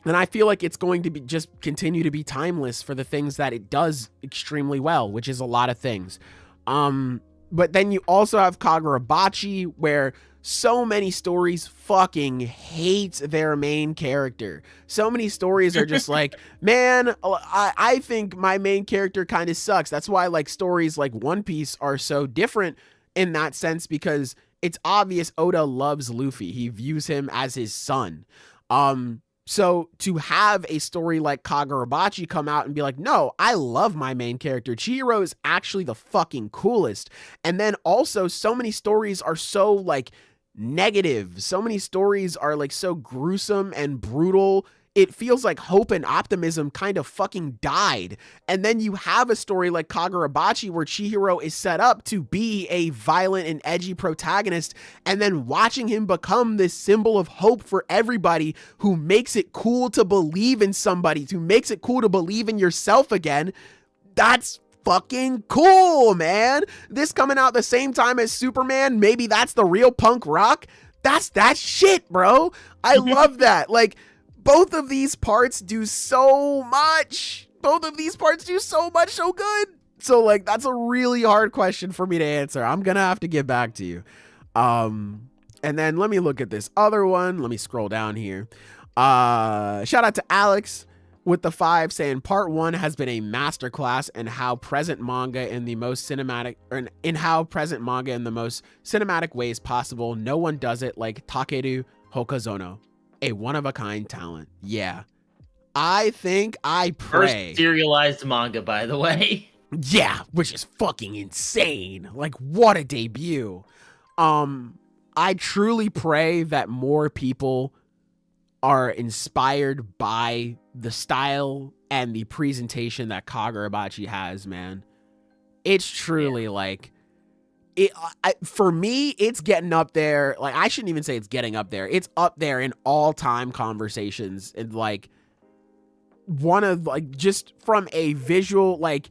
And I feel like it's going to be just continue to be timeless for the things that it does extremely well, which is a lot of things. But then you also have Kagurabachi, where so many stories fucking hate their main character. So many stories are just like, man, I think my main character kind of sucks. That's why, like, stories like One Piece are so different in that sense, because it's obvious Oda loves Luffy. He views him as his son. So to have a story like Kagurabachi come out and be like, no, I love my main character. Chihiro is actually the fucking coolest. And then also so many stories are so like negative. So many stories are like so gruesome and brutal. It feels like hope and optimism kind of fucking died. And then you have a story like Kagurabachi where Chihiro is set up to be a violent and edgy protagonist, and then watching him become this symbol of hope for everybody, who makes it cool to believe in somebody, who makes it cool to believe in yourself again. That's fucking cool, man. This coming out the same time as Superman, maybe that's the real punk rock. That's that shit, bro. I love that. Like, both of these parts do so much. Both of these parts do so much so good. So, like, that's a really hard question for me to answer. I'm gonna have to get back to you. And then let me look at this other one. Let me scroll down here. Shout out to Alex with the 5 saying part 1 has been a masterclass in how present manga in the most cinematic, or in how present manga in the most cinematic ways possible. No one does it like Takeru Hokazono, a one-of-a-kind talent. Yeah. I think I pray. First serialized manga, by the way. Yeah, which is fucking insane. Like, what a debut. I truly pray that more people are inspired by the style and the presentation that Kagurabachi has, man. It's truly like it. For me, it's getting up there. Like, I shouldn't even say it's getting up there. It's up there in all-time conversations. And like, one of, like, just from a visual, like,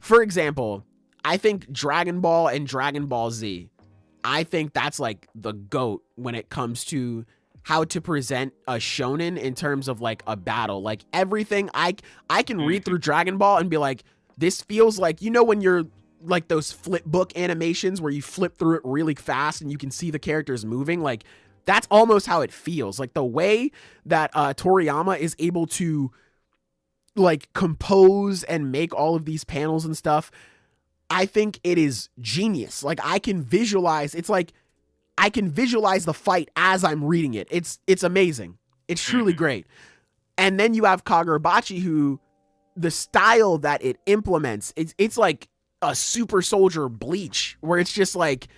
for example, I think Dragon Ball and Dragon Ball Z, I think that's like the GOAT when it comes to how to present a shonen in terms of like a battle. Like, everything, I can read through Dragon Ball and be like, this feels like, you know, when you're like those flip book animations where you flip through it really fast and you can see the characters moving. Like, that's almost how it feels. Like, the way that Toriyama is able to like compose and make all of these panels and stuff, I think it is genius. Like, I can visualize, it's like I can visualize the fight as I'm reading it. It's amazing. It's truly great. And then you have Kagurabachi, who, the style that it implements, it's like a super soldier Bleach, where it's just like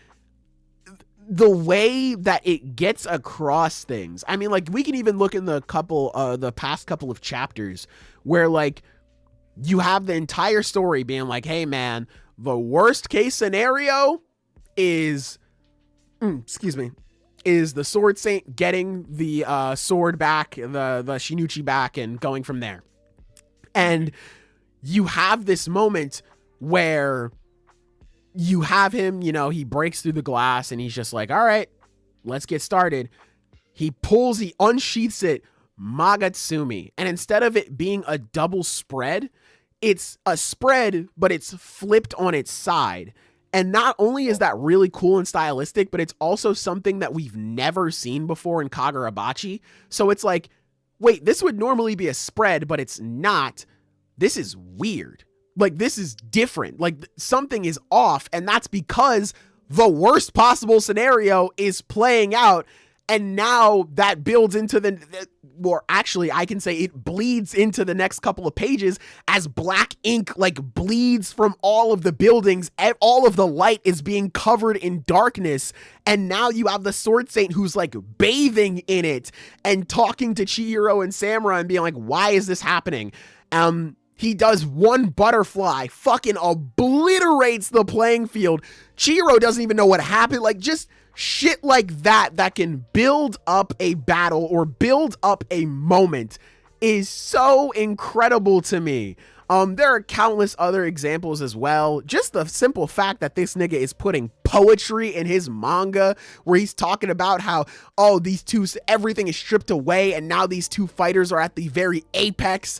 the way that it gets across things. I mean, like, we can even look in the past couple of chapters where like you have the entire story being like, hey man, the worst case scenario is is the Sword Saint getting the sword back, the Shinichi back, and going from there. And you have this moment where you have him, you know, he breaks through the glass and he's just like, all right, let's get started. He unsheaths it, Magatsumi. And instead of it being a double spread, it's a spread, but it's flipped on its side. And not only is that really cool and stylistic, but it's also something that we've never seen before in Kagurabachi. So it's like, wait, this would normally be a spread, but it's not. This is weird. Like, this is different. Like, something is off, and that's because the worst possible scenario is playing out. And now that builds into or actually I can say it bleeds into the next couple of pages as black ink like bleeds from all of the buildings. All of the light is being covered in darkness. And now you have the Sword Saint who's like bathing in it and talking to Chihiro and Samurai and being like, why is this happening? He does one butterfly, fucking obliterates the playing field. Chihiro doesn't even know what happened. Like, just shit like that can build up a battle or build up a moment is so incredible to me. There are countless other examples as well. Just the simple fact that this nigga is putting poetry in his manga where he's talking about how, oh, everything is stripped away and now these two fighters are at the very apex.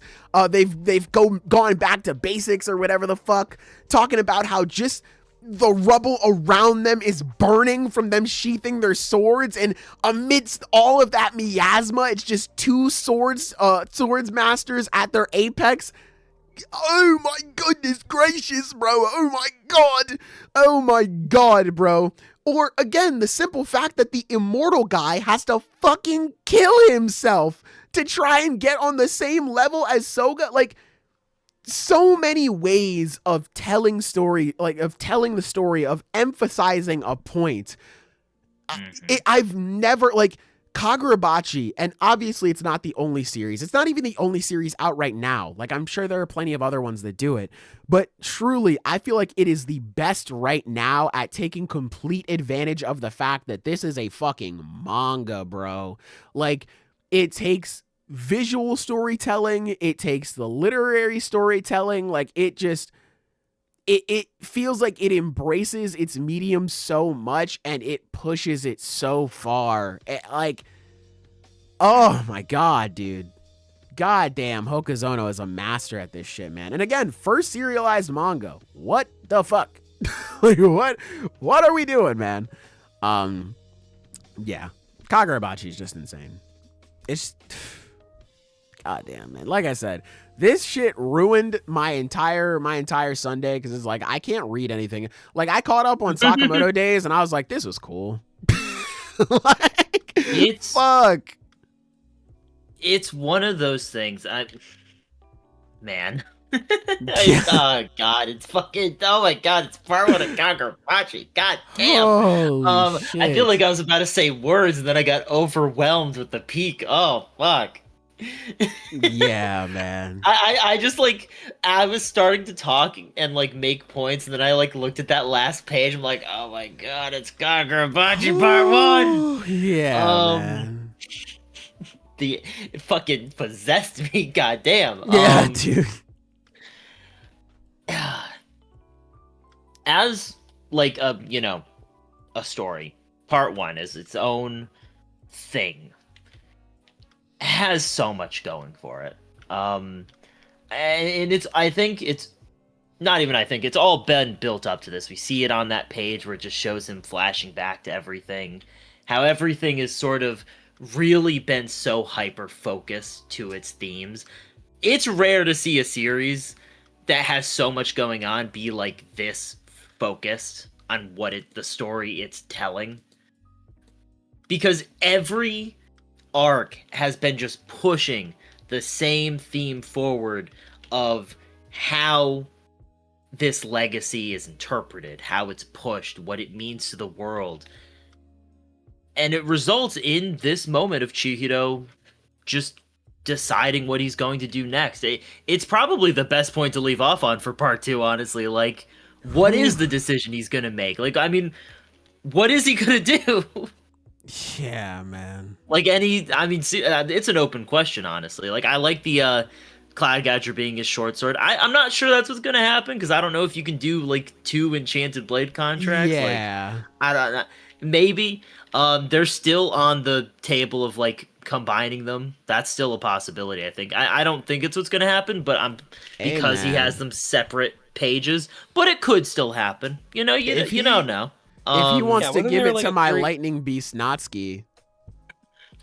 They've gone back to basics or whatever the fuck. Talking about how just the rubble around them is burning from them sheathing their swords, and amidst all of that miasma, it's just two swords masters at their apex. Oh my goodness gracious, bro. Oh my god, bro. Or again, the simple fact that the immortal guy has to fucking kill himself to try and get on the same level as Soga. Like, so many ways of telling the story, of emphasizing a point. I've never, like, Kagurabachi, and obviously it's not the only series. It's not even the only series out right now. Like, I'm sure there are plenty of other ones that do it. But truly, I feel like it is the best right now at taking complete advantage of the fact that this is a fucking manga, bro. Like, it takes visual storytelling, it takes the literary storytelling, like, it it feels like it embraces its medium so much and it pushes it so far. Like, oh my god, dude. God damn, Hokuzono is a master at this shit, man. And again, first serialized manga. What the fuck? Like, what are we doing, man? Yeah. Kagurabachi is just insane. It's god damn, man. Like I said, this shit ruined my entire Sunday because it's like I can't read anything. Like, I caught up on Sakamoto Days and I was like, this was cool. Like, it's fuck. It's one of those things. Man. Yeah. Oh god, it's fucking. Oh my god, it's part one of Kagurabachi. God damn. Holy shit. I feel like I was about to say words and then I got overwhelmed with the peak. Oh fuck. Yeah, man. I just like I was starting to talk and like make points and then I like looked at that last page. I'm like, oh my god, it's Kagurabachi part one. Yeah, man. It fucking possessed me. Goddamn. Yeah, dude. As like a a story, part one is its own thing. Has so much going for it. And it's it's all been built up to this. We see it on that page where it just shows him flashing back to everything. How everything is sort of really been so hyper focused to its themes. It's rare to see a series that has so much going on be like this focused on the story it's telling. Because every arc has been just pushing the same theme forward of how this legacy is interpreted, how it's pushed, what it means to the world. And it results in this moment of Chihiro just deciding what he's going to do next. It's probably the best point to leave off on for part two, honestly. Like, what is the decision he's going to make? Like, I mean, what is he going to do? Yeah, man. Like, it's an open question, honestly. Like, I like the Cloud Gadger being his short sword. I'm not sure that's what's going to happen, because I don't know if you can do, like, 2 Enchanted Blade contracts. Yeah. Like, I don't know. Maybe. They're still on the table of, like, combining them. That's still a possibility, I think. I don't think it's what's going to happen, but because he has them separate pages. But it could still happen. You know, you don't know. If he wants to give it to my three... Lightning Beast Natsuki,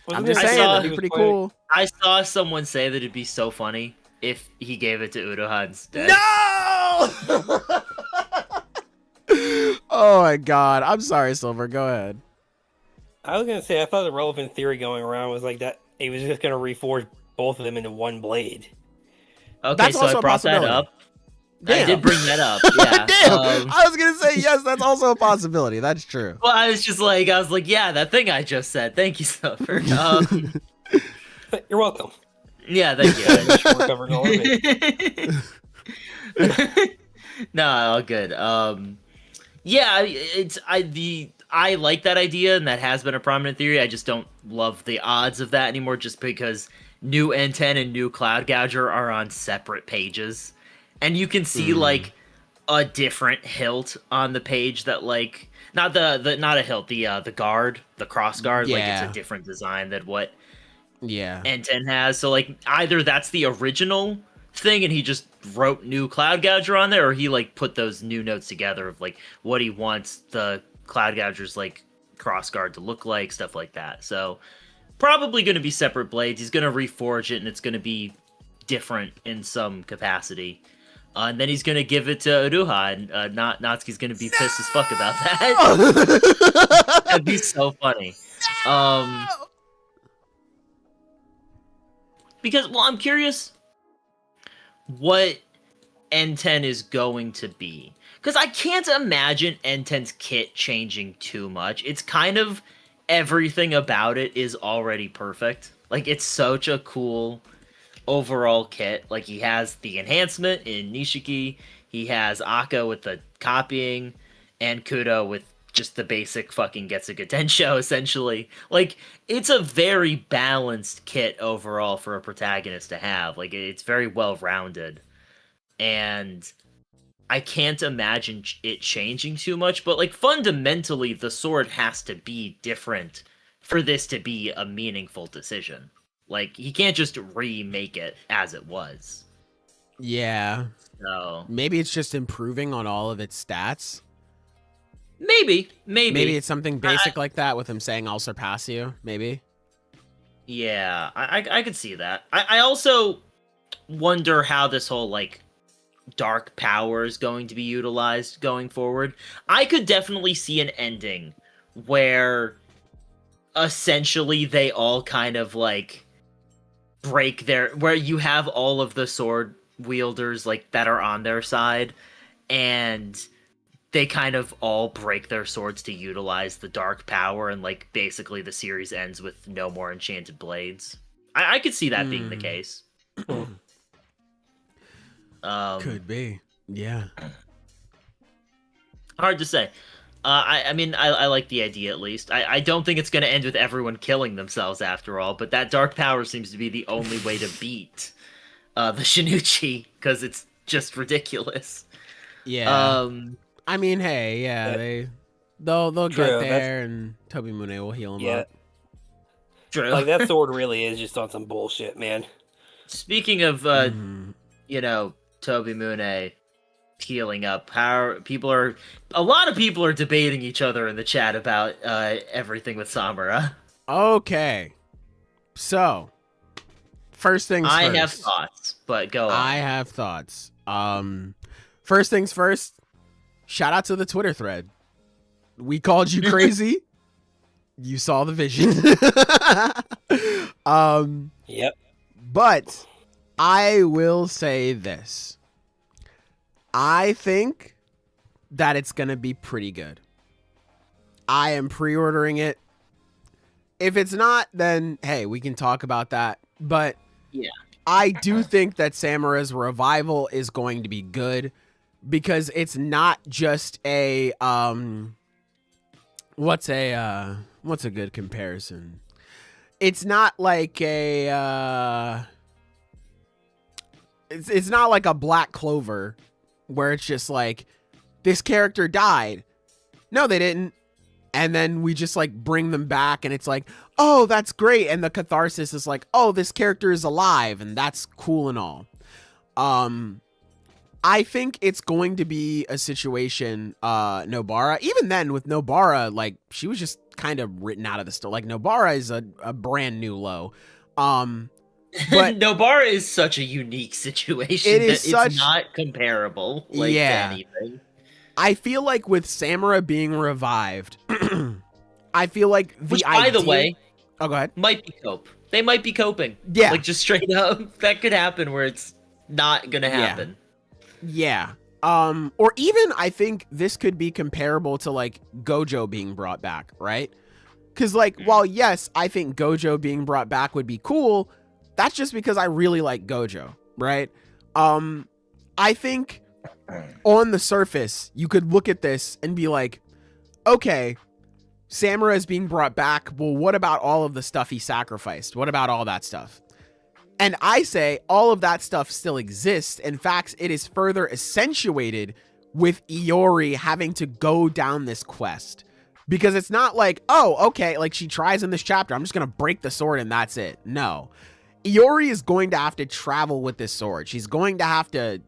I'm Wasn't just there saying, like that'd be pretty cool. I saw someone say that it'd be so funny if he gave it to Uruha instead. No! Oh my god. I'm sorry, Silver. Go ahead. I was gonna say, I thought the relevant theory going around was like that he was just gonna reforge both of them into one blade. Okay, That's so also I a brought that possibility. up. Damn. I did bring that up. Yeah. Damn. I was gonna say yes. That's also a possibility. That's true. Well, I was like, yeah, that thing I just said. Thank you, Silver. You're welcome. Yeah, thank you. I just Recovered all of it. No, all good. Yeah, I like that idea, and that has been a prominent theory. I just don't love the odds of that anymore, just because new N10 and new Cloud Gouger are on separate pages, and you can see like a different hilt on the page that like not a hilt, the guard, the cross guard, like it's a different design than what N10 has. So like either that's the original thing and he just wrote new Cloud Gouger on there, or he like put those new notes together of like what he wants the Cloud Gouger's like cross guard to look like, stuff like that. So probably going to be separate blades. He's going to reforge it and it's going to be different in some capacity. And then he's going to give it to Uruha, and Natsuki's going to be pissed as fuck about that. That'd be so funny. Because, well, I'm curious what N10 is going to be. Because I can't imagine N10's kit changing too much. It's kind of everything about it is already perfect. Like, it's such a cool overall kit. Like, he has the enhancement in Nishiki, he has Akka with the copying, and Kudo with just the basic fucking Getsuga Tensho, essentially. Like, it's a very balanced kit overall for a protagonist to have. Like, it's very well-rounded. And I can't imagine it changing too much, but like fundamentally the sword has to be different for this to be a meaningful decision. Like he can't just remake it as it was. Yeah. So maybe it's just improving on all of its stats. Maybe it's something basic like that with him saying I'll surpass you, maybe. Yeah, I could see that. I also wonder how this whole like dark power is going to be utilized going forward. I could definitely see an ending where essentially they all kind of like break where you have all of the sword wielders like that are on their side, and they kind of all break their swords to utilize the dark power, and like basically the series ends with no more enchanted blades. I could see that being the case. Could be. Yeah. Hard to say. I mean, I like the idea at least. I don't think it's going to end with everyone killing themselves after all, but that dark power seems to be the only way to beat the Shinichi, because it's just ridiculous. Yeah. I mean, hey, yeah, they'll True, get there, and Tobimune will heal him up. True. Like that sword really is just on some bullshit, man. Speaking of, you know, Tobimune healing up, a lot of people are debating each other in the chat about everything with Samura. Okay, so first things first. I have thoughts, but go on. I have thoughts. First things first. Shout out to the Twitter thread. We called you crazy. You saw the vision. Yep. But I will say this. I think that it's going to be pretty good. I am pre-ordering it. If it's not, then hey, we can talk about that. But yeah, I do think that Samura's revival is going to be good, because it's not just a what's a good comparison? It's not like a it's not like a Black Clover where it's just like this character died. No, they didn't. And then we just like bring them back, and it's like, oh, that's great. And the catharsis is like, oh, this character is alive, and that's cool and all. I think it's going to be a situation, Nobara. Even then, with Nobara, like, she was just kind of written out of the story. Like, Nobara is a brand new low. But Nobara is such a unique situation it's not comparable, like, to anything. I feel like with Samura being revived, I feel like by the way... Oh, go ahead. Might be cope. They might be coping. Yeah. Like, just straight up. That could happen where it's not gonna happen. Yeah. Or even I think this could be comparable to like Gojo being brought back, right? Because like, while yes, I think Gojo being brought back would be cool, that's just because I really like Gojo, right? I think on the surface, you could look at this and be like, okay, Samura is being brought back. Well, what about all of the stuff he sacrificed? What about all that stuff? And I say all of that stuff still exists. In fact, it is further accentuated with Iori having to go down this quest. Because it's not like, oh, okay, like she tries in this chapter, I'm just going to break the sword and that's it. No. Iori is going to have to travel with this sword. She's going to have to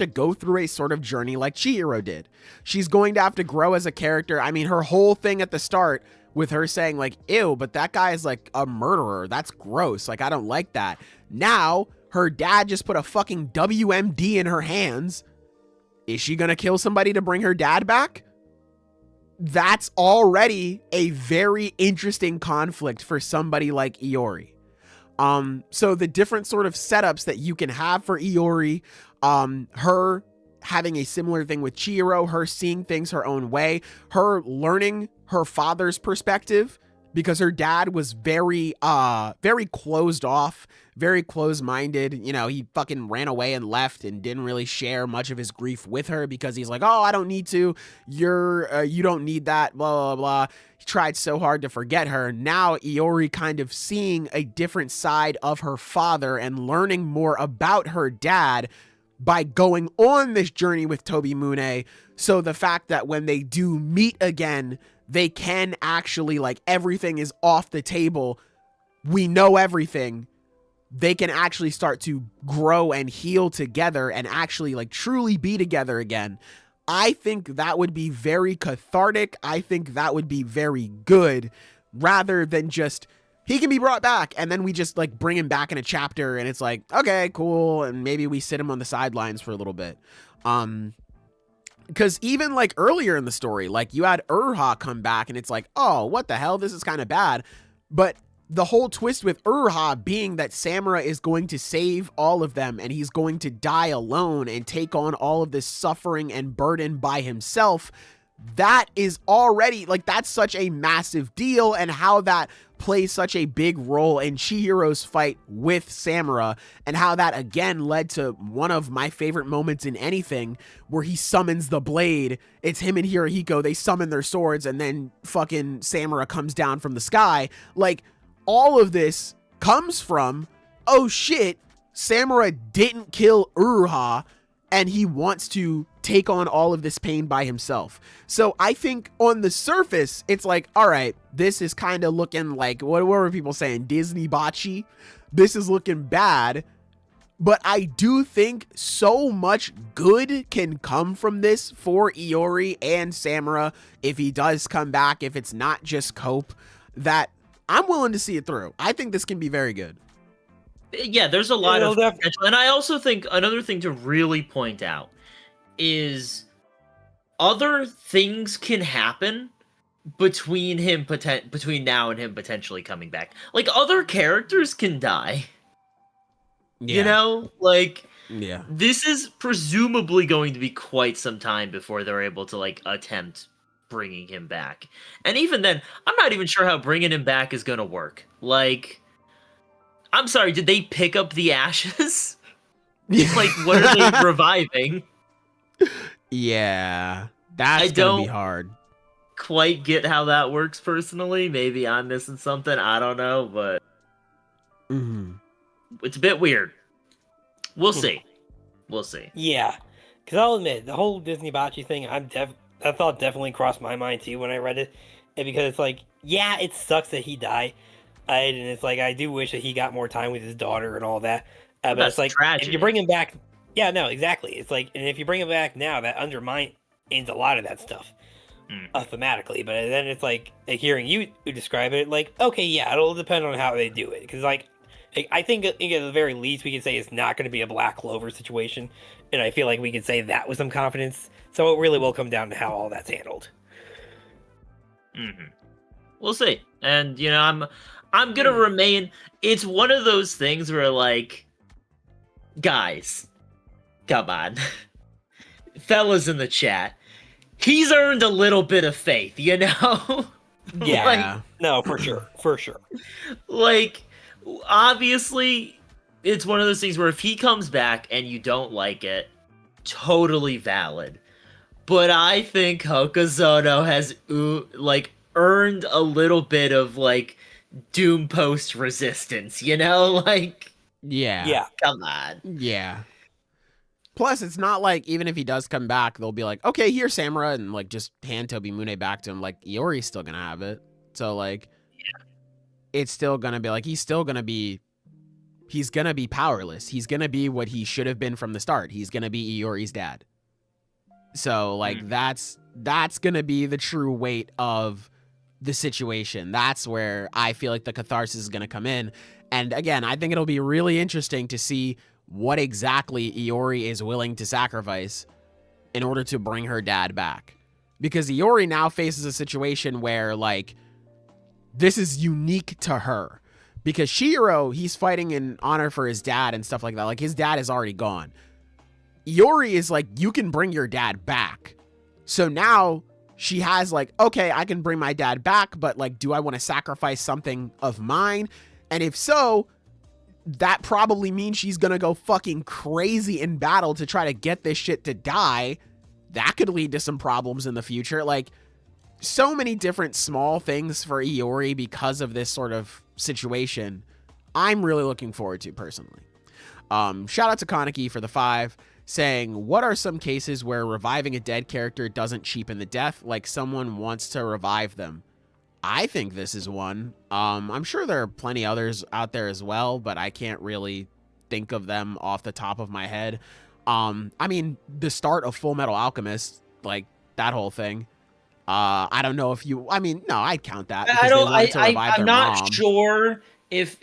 go through a sort of journey like Chihiro did. She's going to have to grow as a character. I mean, her whole thing at the start with her saying like, ew, but that guy is like a murderer. That's gross. Like, I don't like that. Now, her dad just put a fucking WMD in her hands. Is she going to kill somebody to bring her dad back? That's already a very interesting conflict for somebody like Iori. So the different sort of setups that you can have for Iori, her having a similar thing with Chihiro, her seeing things her own way, her learning her father's perspective, because her dad was very closed off, very closed-minded. You know, he fucking ran away and left and didn't really share much of his grief with her because he's like, oh, I don't need to. You don't need that, blah, blah, blah. He tried so hard to forget her. Now Iori kind of seeing a different side of her father and learning more about her dad by going on this journey with Tobimune. So the fact that when they do meet again, they can actually, like, everything is off the table. We know everything. They can actually start to grow and heal together and actually, like, truly be together again. I think that would be very cathartic. I think that would be very good, rather than just, he can be brought back and then we just, like, bring him back in a chapter and it's like, okay, cool. And maybe we sit him on the sidelines for a little bit. Because even, like, earlier in the story, like, you had Urha come back and it's like, oh, what the hell? This is kind of bad. But the whole twist with Urha being that Samurai is going to save all of them and he's going to die alone and take on all of this suffering and burden by himself, that is already, like, that's such a massive deal, and how that plays such a big role in Chihiro's fight with Samura, and how that again led to one of my favorite moments in anything, where he summons the blade. It's him and Hirohiko, they summon their swords, and then fucking Samura comes down from the sky. Like, all of this comes from, oh shit, Samura didn't kill Uruha, and he wants to take on all of this pain by himself. So I think on the surface, it's like, all right, this is kind of looking like, what were people saying? Disney bocce? This is looking bad. But I do think so much good can come from this for Iori and Samura if he does come back, if it's not just Cope, that I'm willing to see it through. I think this can be very good. Yeah, there's a lot of potential. And I also think another thing to really point out is other things can happen between now and him potentially coming back. Like, other characters can die. Yeah. You know? Like, yeah. This is presumably going to be quite some time before they're able to, like, attempt bringing him back. And even then, I'm not even sure how bringing him back is going to work. Like, I'm sorry, did they pick up the ashes? Like, what are they reviving? Yeah, that's gonna be hard. Quite get how that works personally. Maybe I'm missing something. I don't know, but it's a bit weird. We'll see. We'll see. Yeah, because I'll admit, the whole Disney bocce thing, that thought definitely crossed my mind too when I read it. And because it's like, yeah, it sucks that he died. And it's like, I do wish that he got more time with his daughter and all that. But it's like, tragic. If you bring him back, yeah, no, exactly. It's like, and if you bring him back now, that undermines a lot of that stuff thematically. But then it's like hearing you describe it, like, okay, yeah, it'll depend on how they do it. Because, like, I think at the very least, we can say it's not going to be a Black Clover situation. And I feel like we can say that with some confidence. So it really will come down to how all that's handled. We'll see. And, you know, I'm going to remain... It's one of those things where, like, guys, come on. Fellas in the chat, he's earned a little bit of faith, you know? Yeah. Like, no, for sure. For sure. Like, obviously, it's one of those things where if he comes back and you don't like it, totally valid. But I think Hokuzono has, like, earned a little bit of, like, Doom Post resistance, you know? Like, yeah. Come on. Yeah. Plus, it's not like, even if he does come back, they'll be like, okay, here's Samura, and, like, just hand Tobimune back to him. Like, Iori's still gonna have it. So, like, it's still gonna be, like, he's gonna be powerless. He's gonna be what he should have been from the start. He's gonna be Iori's dad. So, like, that's gonna be the true weight of the situation. That's where I feel like the catharsis is gonna come in. And again, I think it'll be really interesting to see what exactly Iori is willing to sacrifice in order to bring her dad back. Because Iori now faces a situation where, like, this is unique to her. Because Chihiro, he's fighting in honor for his dad and stuff like that. Like, his dad is already gone. Iori is like, you can bring your dad back. So now she has, like, okay, I can bring my dad back, but, like, do I want to sacrifice something of mine? And if so, that probably means she's gonna go fucking crazy in battle to try to get this shit to die. That could lead to some problems in the future. Like, so many different small things for Iori because of this sort of situation. I'm really looking forward to, personally. Shout out to Kaneki for the 5. saying, what are some cases where reviving a dead character doesn't cheapen the death, like someone wants to revive them? I think this is one. I'm sure there are plenty others out there as well, but I can't really think of them off the top of my head. I mean, the start of Full Metal Alchemist, like that whole thing. I don't know if you. I mean, no, I'd count that. I'm not sure if.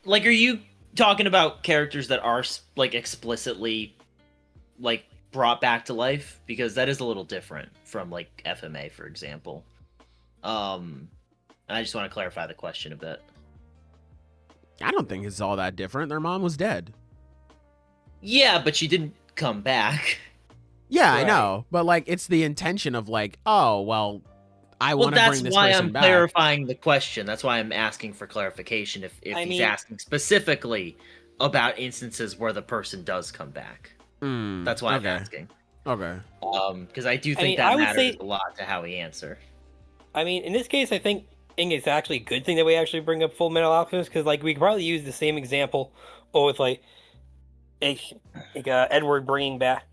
Like, are you talking about characters that are like explicitly, like, brought back to life? Because that is a little different from like FMA, for example. And I just want to clarify the question a bit. I don't think it's all that different. Their mom was dead. Yeah, but she didn't come back. Yeah, right. I know. But, like, it's the intention of, like, oh, well, I want to bring this person back. That's why I'm clarifying the question. That's why I'm asking for clarification if he's asking specifically about instances where the person does come back. That's why I'm asking. Okay. Because I do think that matters a lot to how we answer. I mean, in this case, I think it's actually a good thing that we actually bring up Full Metal Alchemist, because, like, we could probably use the same example with, like Edward bringing back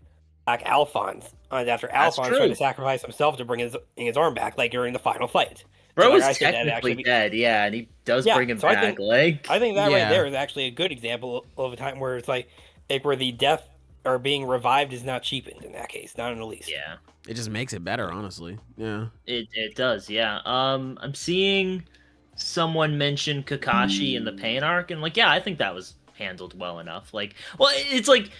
Alphonse after Alphonse tried to sacrifice himself to bring his arm back, like during the final fight. Bro is technically dead, yeah, and he does bring him back. I think that right there is actually a good example of a time where it's like where the death or being revived is not cheapened in that case, not in the least. Yeah, it just makes it better, honestly. Yeah, it does. Yeah, I'm seeing someone mention Kakashi in the Pain arc, and like, yeah, I think that was handled well enough. Like, well, it's like.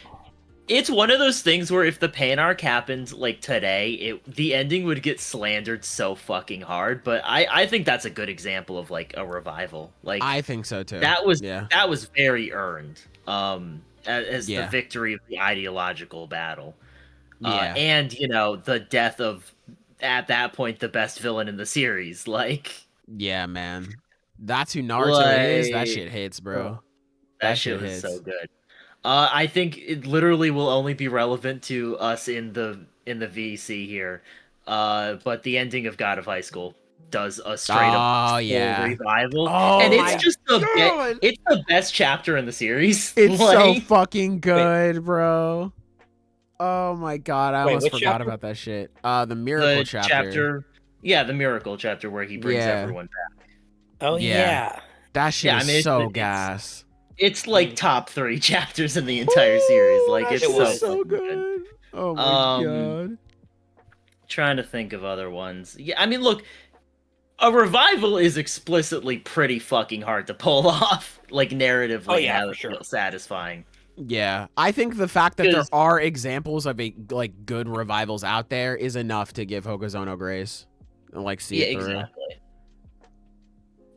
It's one of those things where if the Pain arc happened, like, today, the ending would get slandered so fucking hard, but I think that's a good example of, like, a revival. Like, I think so, too. That was very earned, as the victory of the ideological battle. And, you know, the death of, at that point, the best villain in the series, like... Yeah, man. That's who Naruto is. That shit hits, bro. That shit was so good. I think it literally will only be relevant to us in the VC here. But the ending of God of High School does a straight up full revival. And it's just it's the best chapter in the series. It's so fucking good, bro. Oh my god, I almost forgot about that shit. The Miracle chapter. Yeah, the Miracle chapter where he brings everyone back. Oh yeah. That shit is so gas. It's like top 3 chapters in the entire series. Like, it's so good. Oh my god. Trying to think of other ones. Yeah, I mean, look, a revival is explicitly pretty fucking hard to pull off, like, narratively. For sure. Satisfying. Yeah, I think the fact that there are examples of good revivals out there is enough to give Hokuzono grace. Like, see it through. Exactly.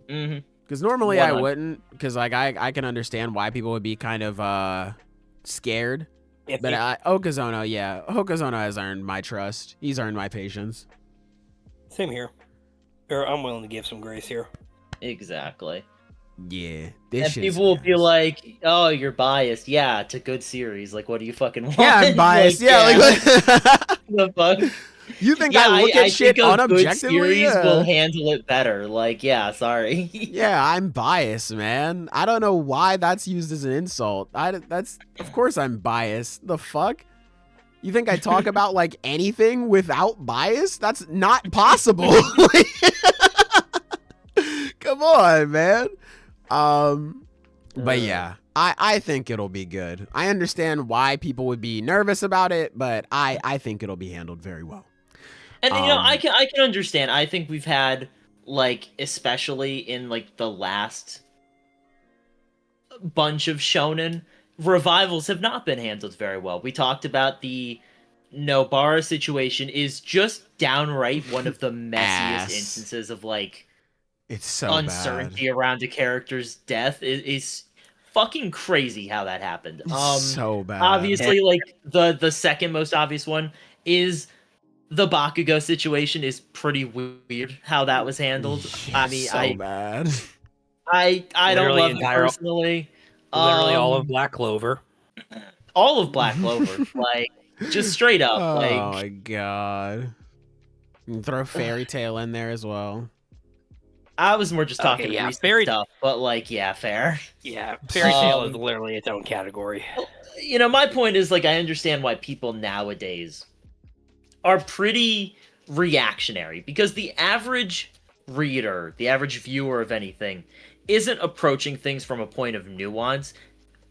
Mm-hmm. Because normally I wouldn't, because like I can understand why people would be kind of scared. But Hokuzono has earned my trust. He's earned my patience. Same here. I'm willing to give some grace here. Exactly. Yeah. And people will be like, "Oh, you're biased." Yeah, it's a good series. Like, what do you fucking want? Yeah, I'm biased. Like, the fuck. You think I look at shit unobjectively? Series will handle it better. Like, yeah, sorry. Yeah, I'm biased, man. I don't know why that's used as an insult. Of course I'm biased. The fuck? You think I talk about like anything without bias? That's not possible. Come on, man. But yeah, I think it'll be good. I understand why people would be nervous about it, but I think it'll be handled very well. And you know, I can understand. I think we've had, like, especially in like the last bunch of shonen, revivals have not been handled very well. We talked about the Nobara situation is just downright one of the messiest instances of like it's so uncertainty around a character's death. Is fucking crazy how that happened. So bad. Obviously, like the second most obvious one is the Bakugo situation is pretty weird how that was handled. I mean, so bad. I don't love it personally. Literally all of Black Clover. All of Black Clover, like just straight up. Oh like, my god! You can throw Fairy Tail in there as well. I was more just talking yeah, recent stuff, but like, yeah, fair. Yeah, fairy tale is literally its own category. You know, my point is, like, I understand why people nowadays are pretty reactionary, because the average reader, the average viewer of anything, isn't approaching things from a point of nuance.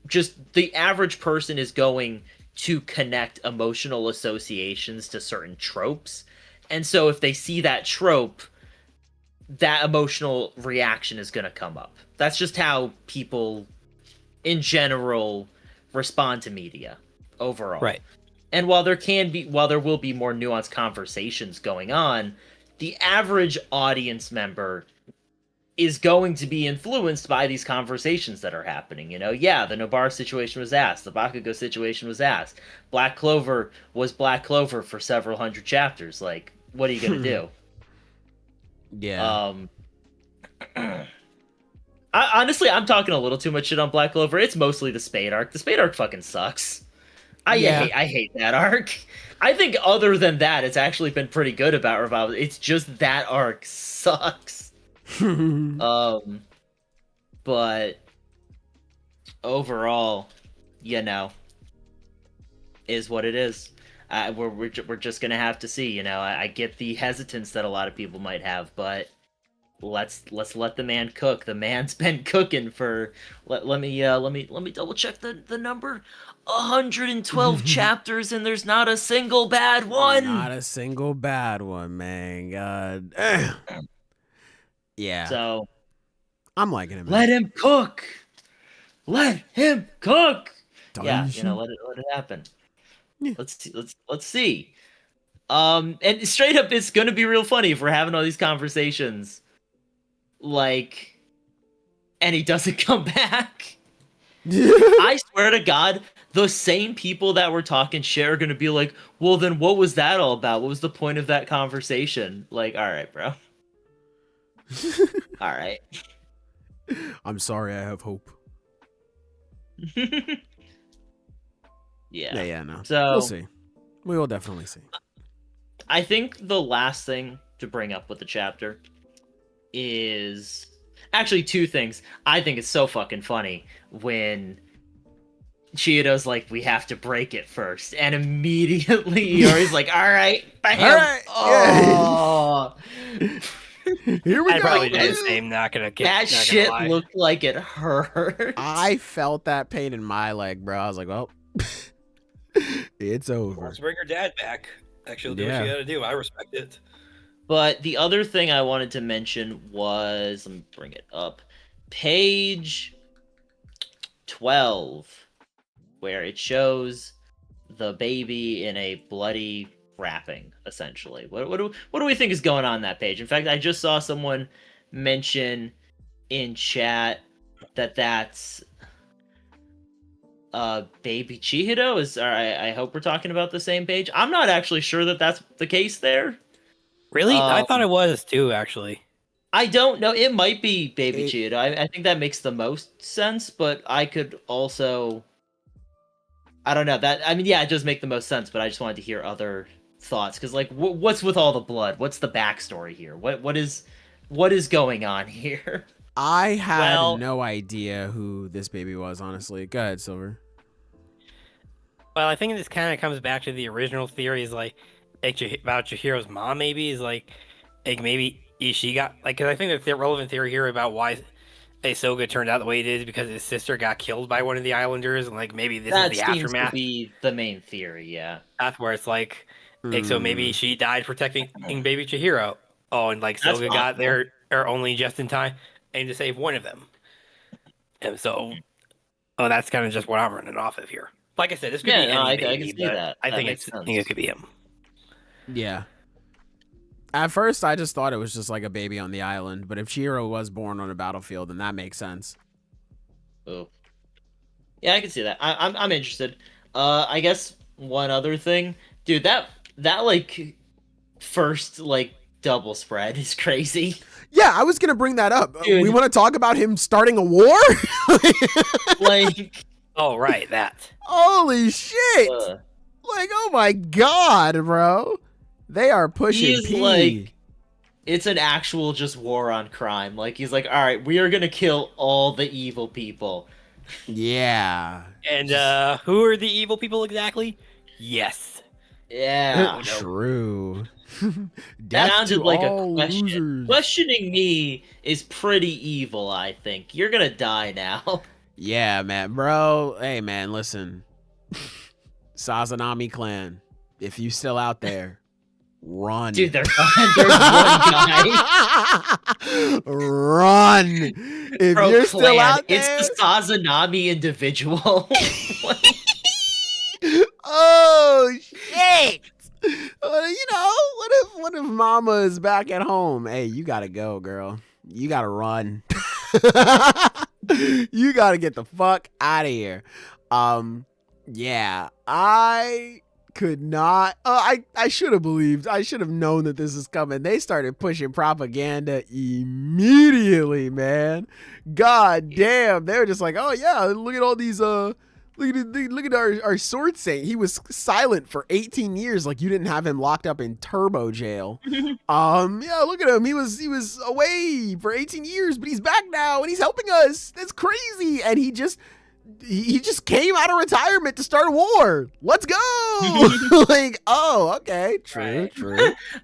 Just the average person is going to connect emotional associations to certain tropes. And so if they see that trope, that emotional reaction is going to come up. That's just how people in general respond to media overall. Right. And while there will be more nuanced conversations going on, the average audience member is going to be influenced by these conversations that are happening. You know, yeah, the Nobara situation was asked. The Bakugo situation was asked. Black Clover was Black Clover for several hundred chapters. Like, what are you going to do? Yeah. Honestly, I'm talking a little too much shit on Black Clover. It's mostly the Spade arc. The Spade arc fucking sucks. I hate that arc. I think other than that, it's actually been pretty good about Revival. It's just that arc sucks. But overall, you know, is what it is. We're just gonna have to see. You know, I get the hesitance that a lot of people might have, but let's let the man cook. The man's been cooking for let me double check the number. 112 chapters, and there's not a single bad one. Not a single bad one, man. God. Yeah. So I'm liking him. Let him cook. Let him cook. Yeah, Don't you know, let it happen. Yeah. Let's see. And straight up, it's gonna be real funny if we're having all these conversations, like, and he doesn't come back. I swear to God, the same people that were talking shit are gonna be like, well, then what was that all about? What was the point of that conversation? Like, all right, bro. All right. I'm sorry, I have hope. Yeah, no. So we'll see. We will definitely see. I think the last thing to bring up with the chapter is actually two things. I think it's so fucking funny when Chihiro's like, we have to break it first, and immediately Iori's like, all right, bam. All right. Oh. Here we I go. probably did the same. Not gonna get that shit looked like it hurt. I felt that pain in my leg, bro. I was like, well, it's over. Let's bring her dad back. Actually, do what you gotta do. I respect it. But the other thing I wanted to mention was, let me bring it up, page 12, where it shows the baby in a bloody wrapping, essentially. What do we think is going on that page? In fact, I just saw someone mention in chat that that's baby Chihiro. I hope we're talking about the same page. I'm not actually sure that that's the case there. Really? I thought it was too, actually. I don't know. It might be baby Chihiro. I think that makes the most sense, but I could also, I don't know. It does make the most sense, but I just wanted to hear other thoughts, because like, what's with all the blood? What's the backstory here? What is going on here? I had no idea who this baby was, honestly. Go ahead, Silver. Well, I think this kind of comes back to the original theories, like about Chihiro's mom. Maybe is like maybe Ichi got, like, because I think the relevant theory here about why Isoga turned out the way it is because his sister got killed by one of the islanders, and like maybe this is the aftermath. That seems to be the main theory. Yeah, that's where it's like so maybe she died protecting baby Chihiro. Oh, and like Soga got there or only just in time and to save one of them. And so, that's kind of just what I'm running off of here. Like I said, this could be any baby, I can see that. I think it could be him. Yeah. At first, I just thought it was just like a baby on the island, but if Chihiro was born on a battlefield, then that makes sense. Oh, yeah, I can see that. I'm interested. I guess one other thing, dude, that like first like double spread is crazy. Yeah, I was gonna bring that up. Dude. We want to talk about him starting a war? Like, oh right, that. Holy shit! Like, oh my god, bro. They are pushing he's P. like It's an actual just war on crime. Like, he's like, all right, we are gonna kill all the evil people. Yeah. And who are the evil people exactly? Yes. Yeah. True. That Death sounded to like a all question. losers. Questioning me is pretty evil, I think. You're gonna die now. Yeah, man, bro. Hey, man, listen. Sazanami clan, if you still out there, run. Dude, there's one guy. Run. If Bro, you're still out there. It's the Sazanami individual. Oh, shit. What if mama is back at home? Hey, you gotta go, girl. You gotta run. You gotta get the fuck out of here. Yeah, I could not. I should have believed. I should have known that this is coming. They started pushing propaganda immediately, man. God damn, they were just like, oh yeah, look at all these look at our sword saint. He was silent for 18 years. Like, you didn't have him locked up in turbo jail. Yeah, look at him. He was away for 18 years, but he's back now and he's helping us. That's crazy. And he just came out of retirement to start a war. Let's go. Like, oh, okay. True.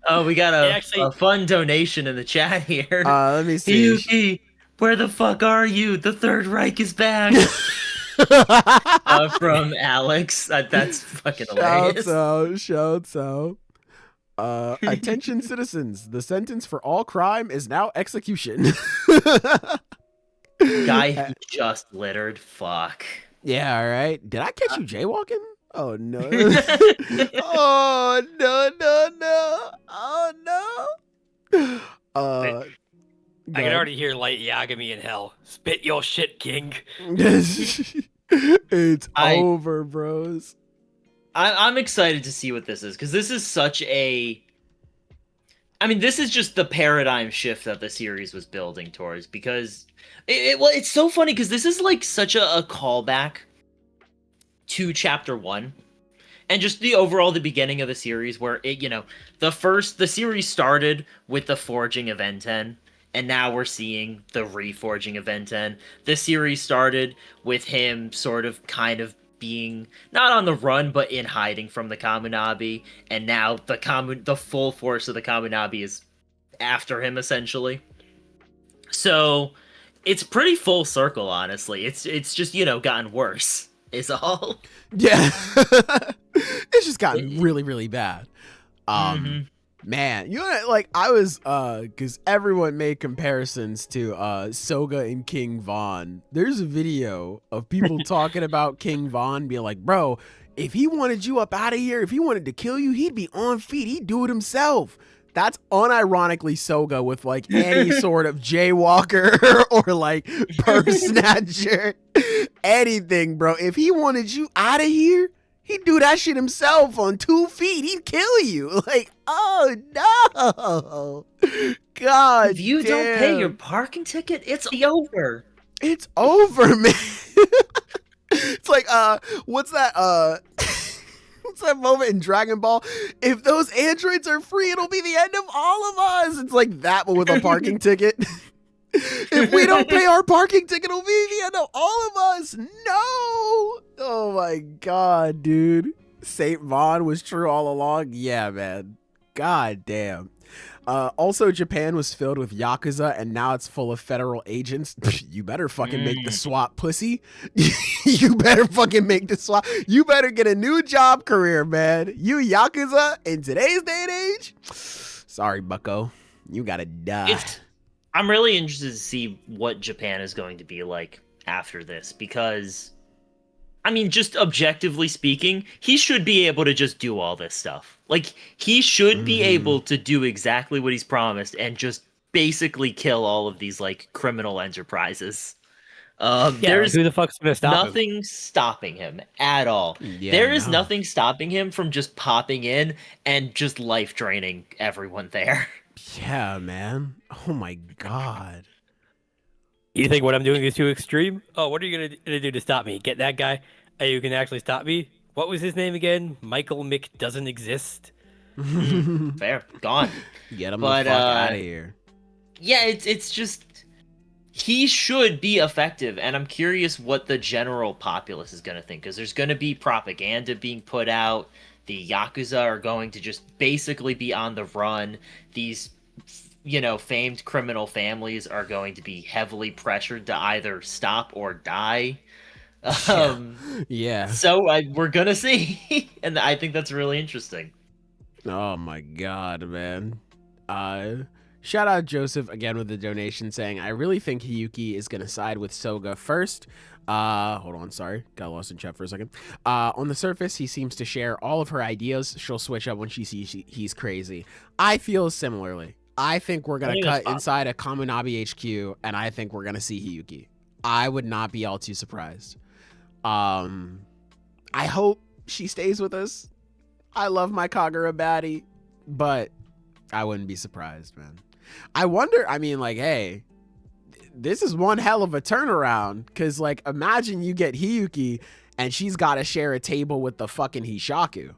Oh, we got a fun donation in the chat here. Let me see. Yuji, where the fuck are you? The Third Reich is back. From Alex. That's fucking hilarious. Shouts out. Attention citizens, the sentence for all crime is now execution. Guy who just littered. Fuck. Yeah, all right. Did I catch you jaywalking? Oh no. Oh no. Oh no. I can already hear Light Yagami in hell. Spit your shit, King. It's over, bros. I'm excited to see what this is, because this is such a... I mean, this is just the paradigm shift that the series was building towards, because... it's so funny, because this is like such a callback to Chapter 1. And just the beginning of the series, where the series started with the forging of N10. And now we're seeing the reforging of N10. The series started with him sort of kind of being not on the run, but in hiding from the Kamunabi. And now the full force of the Kamunabi is after him, essentially. So it's pretty full circle, honestly. It's just, gotten worse, is all. Yeah. It's just gotten really, really bad. Man, I was, because everyone made comparisons to Soga and King Von. There's a video of people talking about King Von being like, bro, if he wanted you up out of here, if he wanted to kill you, he'd be on feet. He'd do it himself. That's unironically Soga with like any sort of jaywalker or like purse snatcher, anything, bro. If he wanted you out of here, he'd do that shit himself on 2 feet. He'd kill you. Like, oh no. God If you don't pay your parking ticket, it's over. It's over, man. It's like, what's that moment in Dragon Ball? If those androids are free, it'll be the end of all of us. It's like that, but with a parking ticket. If we don't pay our parking ticket, it'll be the end of all of us. No. Oh my God, dude. Saint Vaughn was true all along. Yeah, man. God damn. Also, Japan was filled with Yakuza, and now it's full of federal agents. You better fucking make the swap, pussy. You better fucking make the swap. You better get a new job career, man. You Yakuza in today's day and age? Sorry, bucko. You gotta die. I'm really interested to see what Japan is going to be like after this, because, I mean, just objectively speaking, he should be able to just do all this stuff. Like, he should be able to do exactly what he's promised and just basically kill all of these, like, criminal enterprises. There's who the fuck's gonna stop nothing stopping him at all. Yeah, there is nothing stopping him from just popping in and just life draining everyone there. Yeah, man. Oh my God. You think what I'm doing is too extreme? Oh, what are you gonna do to stop me? Get that guy? You can actually stop me? What was his name again? Michael Mick doesn't exist. Fair, gone. Get him the fuck out of here. Yeah, it's just he should be effective, and I'm curious what the general populace is going to think, because there's going to be propaganda being put out. The Yakuza are going to just basically be on the run. These, famed criminal families are going to be heavily pressured to either stop or die. Yeah. So we're going to see, and I think that's really interesting. Oh my god, man. Shout out Joseph again with the donation saying, I really think Hiyuki is going to side with Soga first. Hold on, sorry. Got lost in chat for a second. On the surface, he seems to share all of her ideas. She'll switch up when she sees he's crazy. I feel similarly. I think we're going to cut inside a Kamunabi HQ, and I think we're going to see Hiyuki. I would not be all too surprised. I hope she stays with us. I love my Kagura baddie, but I wouldn't be surprised, man. I wonder, hey, this is one hell of a turnaround, because, imagine you get Hiyuki and she's got to share a table with the fucking Hishaku.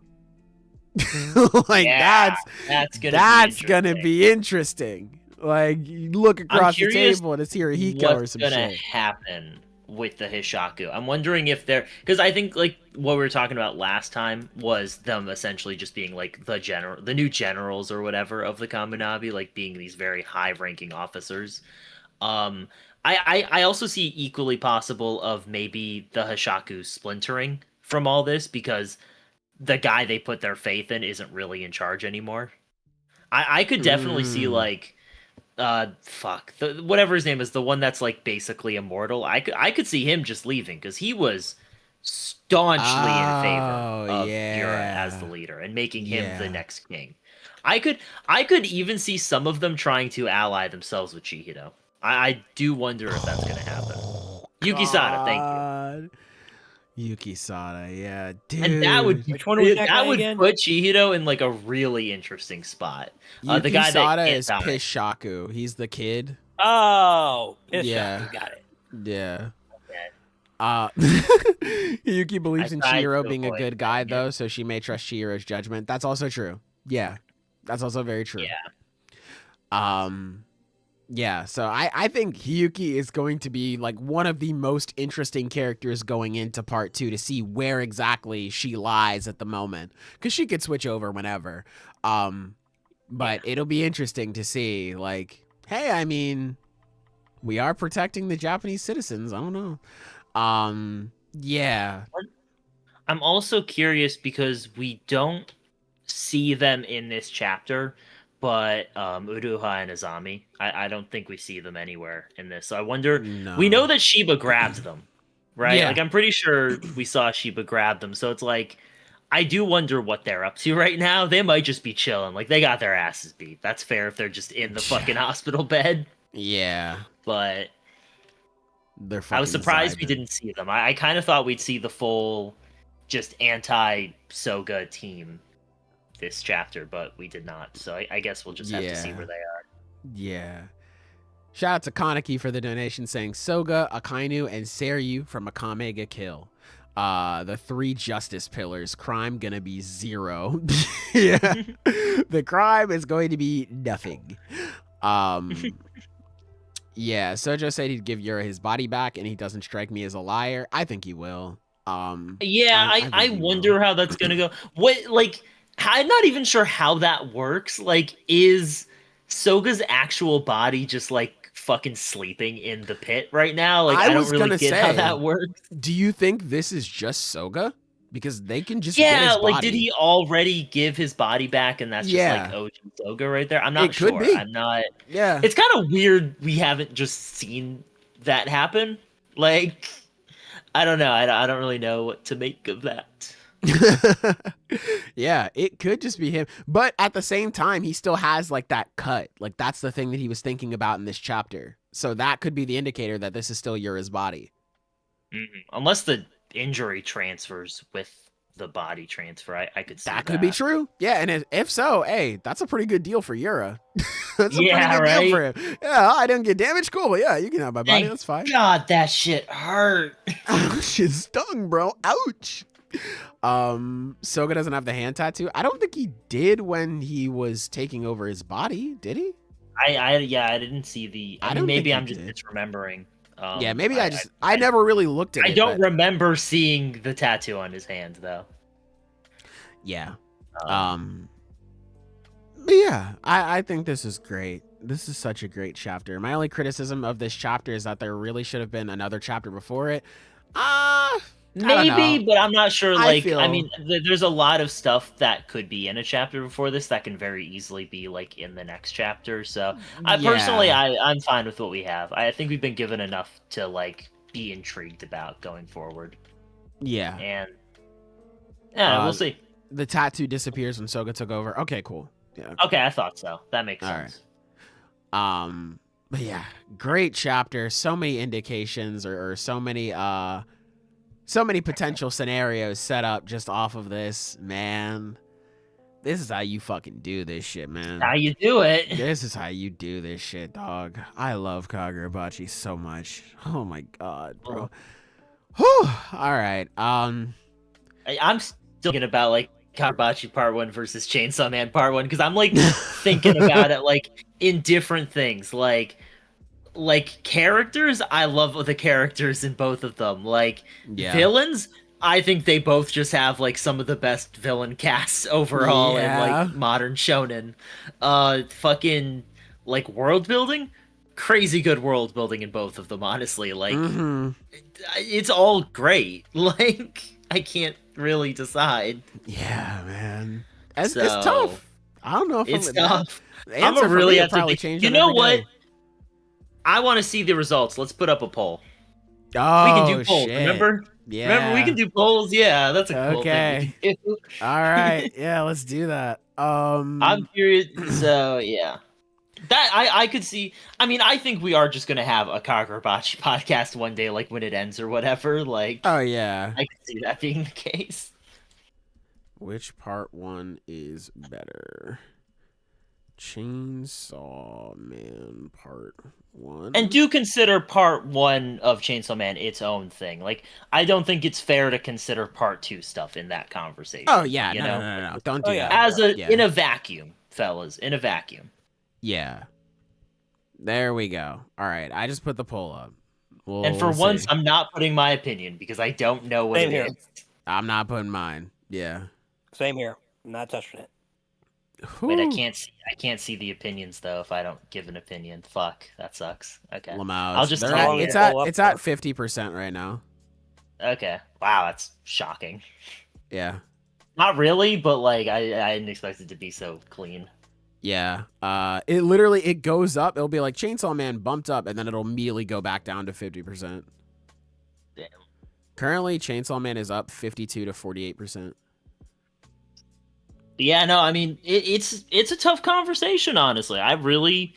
That's gonna be interesting. You look across the table and it's Hirohiko or some shit. What's gonna happen with the Hishaku? I'm wondering if they're, because I think what we were talking about last time was them essentially just being the new generals or whatever of the Kamunabi, being these very high-ranking officers. I also see equally possible of maybe the Hishaku splintering from all this, because the guy they put their faith in isn't really in charge anymore. I could definitely see whatever his name is, the one that's basically immortal. I could see him just leaving, because he was staunchly in favor of Yura as the leader and making him the next king. I could even see some of them trying to ally themselves with Chihiro. I do wonder if that's going to happen. Yuki Sada, thank you. Yuki Sada, yeah, dude. And that would Which one was that would again? put Chihiro in a really interesting spot. Yuki the guy Sada that is Pishaku. He's the kid. Oh, yeah, got it. Yeah. Yuki believes in Chihiro being a good guy, though, so she may trust Chihiro's judgment. That's also true. Yeah, that's also very true. Yeah. Yeah, so I think Hiyuki is going to be one of the most interesting characters going into part 2 to see where exactly she lies at the moment, because she could switch over whenever. But it'll be interesting to see, hey, we are protecting the Japanese citizens. I don't know. Yeah. I'm also curious because we don't see them in this chapter, but Uruha and Azami, I don't think we see them anywhere in this. So I wonder, we know that Shiba grabbed them, right? Yeah. I'm pretty sure we saw Shiba grab them. So it's I do wonder what they're up to right now. They might just be chilling. They got their asses beat. That's fair if they're just in the fucking hospital bed. Yeah. But I was surprised we didn't see them. I kind of thought we'd see the full just anti-Soga team this chapter, but we did not. So I guess we'll just have to see where they are. Yeah. Shout out to Kaneki for the donation saying Soga, Akainu, and Seiryu from Akame ga Kill. The 3 justice pillars. Crime gonna be 0. Yeah. The crime is going to be nothing. Yeah, Sojo said he'd give Yura his body back, and he doesn't strike me as a liar. I think he will. I wonder how that's gonna go. I'm not even sure how that works. Is Soga's actual body just fucking sleeping in the pit right now? I don't really get how that works. Do you think this is just Soga? Because they can just get his body. Did he already give his body back, and that's just OG Soga right there? I'm not sure. Could be. I'm not. Yeah. It's kind of weird we haven't just seen that happen. I don't know. I don't really know what to make of that. Yeah, it could just be him, but at the same time he still has that cut. That's the thing that he was thinking about in this chapter, so that could be the indicator that this is still Yura's body. Unless the injury transfers with the body transfer, I could see that. Could be true. Yeah, and if so, hey, that's a pretty good deal for Yura. That's a pretty good deal for him. Yeah, I didn't get damaged. Cool. Yeah, you can have my body. That's fine. God, that shit hurt. Ouch, it stung, bro. Ouch. Soga doesn't have the hand tattoo. I don't think he did when he was taking over his body, did he? I didn't see the. I mean, maybe I'm just misremembering. Yeah, maybe I never really looked at it. I don't remember seeing the tattoo on his hand though. Yeah. But yeah, I think this is great. This is such a great chapter. My only criticism of this chapter is that there really should have been another chapter before it. Maybe, but I'm not sure. Like, I mean, there's a lot of stuff that could be in a chapter before this that can very easily be like in the next chapter. So, personally, I'm fine with what we have. I think we've been given enough to like be intrigued about going forward. Yeah, and we'll see. The tattoo disappears when Soga took over. Okay, cool. Yeah. Okay, I thought so. That makes sense. Right. But yeah, great chapter. So many indications or so many potential scenarios set up just off of this, man. This is how you fucking do this shit, man. How you do it. This is how you do this shit, dog. I love Kagurabachi so much. Oh my god, bro. Whew. All right. I'm still thinking about like Kagurabachi Part 1 versus Chainsaw Man Part 1 because I'm like thinking about it like in different things. Like characters, I love the characters in both of them. Like villains, I think they both just have like some of the best villain casts overall in like modern shonen. Fucking like world building, crazy good world building in both of them. Honestly, like it's all great. Like I can't really decide. Yeah, man, it's tough. I don't know if it's tough. I'm a really have to think. You know what? I want to see the results. Let's put up a poll. Oh, we can do polls. Shit. Remember, we can do polls. Yeah, that's a cool thing. All right, yeah, let's do that. I'm curious. So yeah, that I could see. I mean, I think we are just gonna have a Kagurabachi podcast one day, like when it ends or whatever. Like, oh yeah, I could see that being the case. Which part 1 is better? Chainsaw Man Part 1. And do consider Part 1 of Chainsaw Man its own thing. Like, I don't think it's fair to consider Part 2 stuff in that conversation. Oh yeah, no. Don't do that. In a vacuum, fellas, in a vacuum. Yeah. There we go. All right, I just put the poll up. And for once, I'm not putting my opinion because I don't know what it is. I'm not putting mine. Yeah. Same here. I'm not touching it. Wait, I can't see the opinions though if I don't give an opinion. Fuck, that sucks. Okay, I'll just tell you. It's at 50% right now. Okay, wow, that's shocking. Yeah, not really, but like I didn't expect it to be so clean. Yeah, it goes up. It'll be like Chainsaw Man bumped up, and then it'll immediately go back down to 50%. Damn. Currently, Chainsaw Man is up 52 to 48%. Yeah, no, I mean, it's a tough conversation, honestly. I really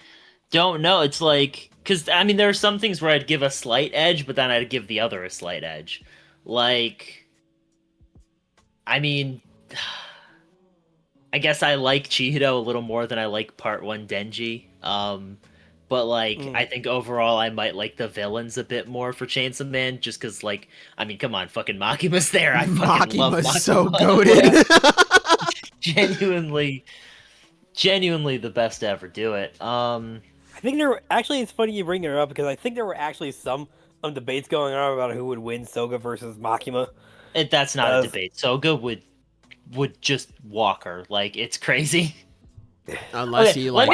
don't know. It's like, because, I mean, there are some things where I'd give a slight edge, but then I'd give the other a slight edge. Like, I mean, I guess I like Chihiro a little more than I like Part 1 Denji. But, like, I think overall I might like the villains a bit more for Chainsaw Man, just because, like, I mean, come on, fucking Makima's there. I fucking love Makima. So goated. Genuinely the best to ever do it. I think it's funny you bring it up because I think there were actually some debates going on about who would win, Soga versus Makima. That's not a debate. Soga would just walk her. Like, it's crazy. Unless he like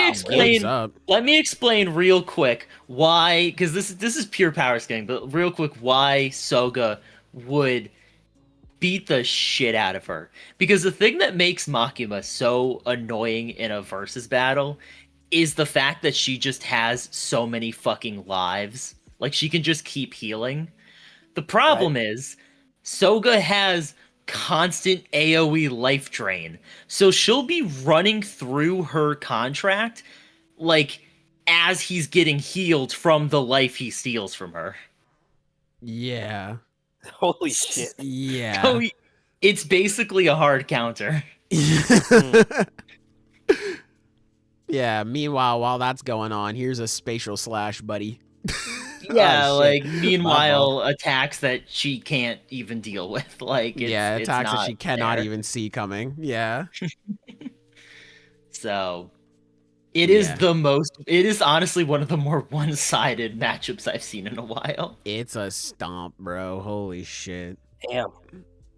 let me explain real quick why, because this is pure power scaling, but real quick why Soga would beat the shit out of her. Because the thing that makes Makima so annoying in a versus battle is the fact that she just has so many fucking lives. Like, she can just keep healing. The problem is Soga has constant AoE life drain. So she'll be running through her contract like as he's getting healed from the life he steals from her. Yeah. Holy shit. Yeah. So it's basically a hard counter. Yeah, meanwhile, while that's going on, here's a spatial slash, buddy. Yeah, Oh, like shit. meanwhile, attacks that she can't even deal with. Like, it's attacks that not she cannot there. even see coming. Yeah. So it Yeah. is honestly one of the more one-sided matchups I've seen in a while. It's a stomp, bro. Holy shit. Damn.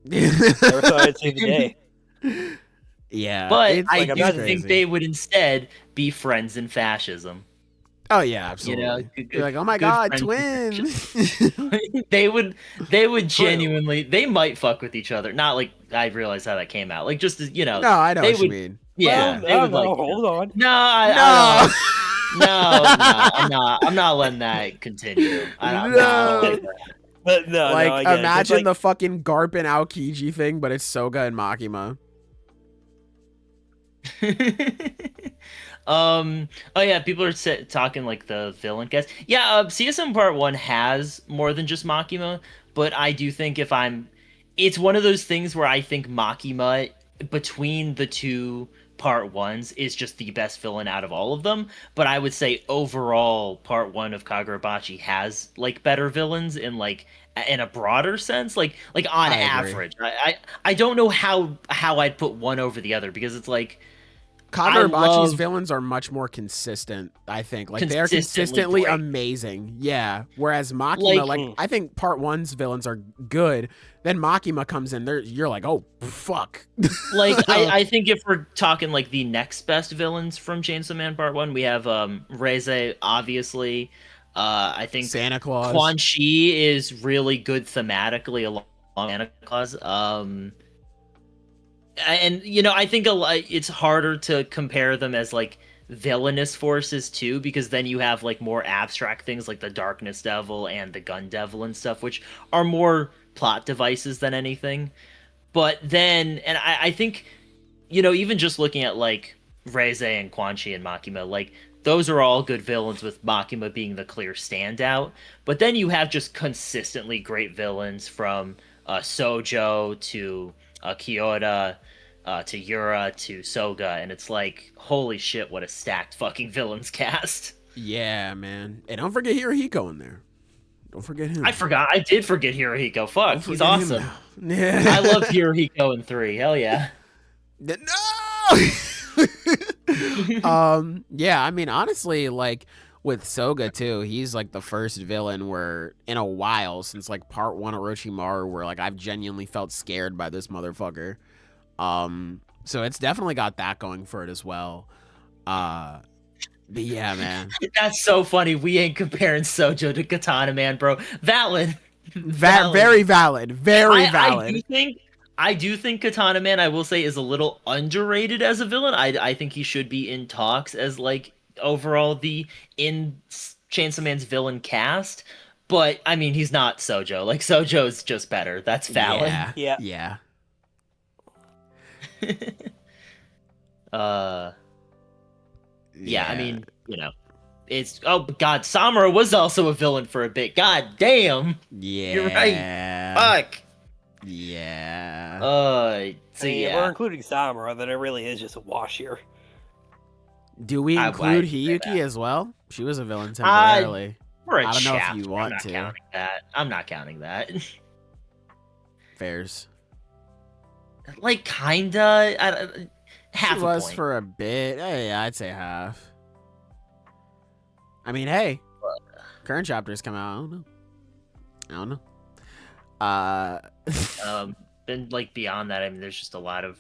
Never thought I'd see the day. Yeah. But it's, I like, do it's think crazy. they would instead be friends in fascism. Oh yeah, absolutely. You're like, oh my god, friends in twin. they would genuinely, they might fuck with each other. Not like I realize how that came out. Like just as, No, I know they what would, you mean. yeah, Well, they would like. hold on. No, I'm not letting that continue. I don't like that. But no, like, no, I get it. imagine Like, the fucking Garp and Aokiji thing, but it's Soga and Makima. Oh yeah, people are talking like the villain cast. Yeah, CSM Part 1 has more than just Makima, but I do think it's one of those things where I think Makima, between the two Part 1s, is just the best villain out of all of them. But I would say overall Part 1 of Kagurabachi has like better villains in a broader sense, like on average. I don't know how I'd put one over the other, because it's like Kagurabachi's villains are much more consistent, I think. Like, they're consistently great. Amazing. Yeah. Whereas Makima, I think Part 1's villains are good. Then Makima comes in, you're like, oh, fuck. Like, I think if we're talking like the next best villains from Chainsaw Man Part 1, we have Reze, obviously. I think Santa Claus. Quan Chi is really good thematically along Santa Claus. And I think it's harder to compare them as like villainous forces too, because then you have like more abstract things like the Darkness Devil and the Gun Devil and stuff, which are more plot devices than anything. But then, and I think, even just looking at like Reze and Quan Chi and Makima, like those are all good villains, with Makima being the clear standout. But then you have just consistently great villains, from Sojo to Kyoda, to Yura, to Soga, and it's like, holy shit, what a stacked fucking villains cast. Yeah, man. And don't forget Hirohiko in there. Don't forget him. I did forget Hirohiko. Fuck, he's awesome. Yeah. I love Hirohiko in 3. Hell yeah. No! Yeah, I mean, honestly, like, with Soga too, he's like the first villain where in a while, since like Part 1 Orochimaru, where like I've genuinely felt scared by this motherfucker. So it's definitely got that going for it as well. But yeah, man. That's so funny. We ain't comparing Sojo to Katana Man, bro. Valid. Very valid. Very valid. I do think Katana Man, I will say, is a little underrated as a villain. I think he should be in talks as like overall in Chainsaw Man's villain cast. But I mean, he's not Sojo. Like, Sojo's just better. That's valid. Yeah. Yeah. Yeah, I mean, it's, oh god, Samura was also a villain for a bit. God damn. Yeah. You're right. Fuck. Yeah. So yeah, we're including Samura, then it really is just a wash here. Do we include Hiyuki as well? She was a villain temporarily. I don't know if you want to. I'm not counting that. Fairs. Like, kinda. Half she was for a bit. Yeah, I'd say half. I mean, hey, current chapters come out. I don't know. Then like beyond that, I mean, there's just a lot of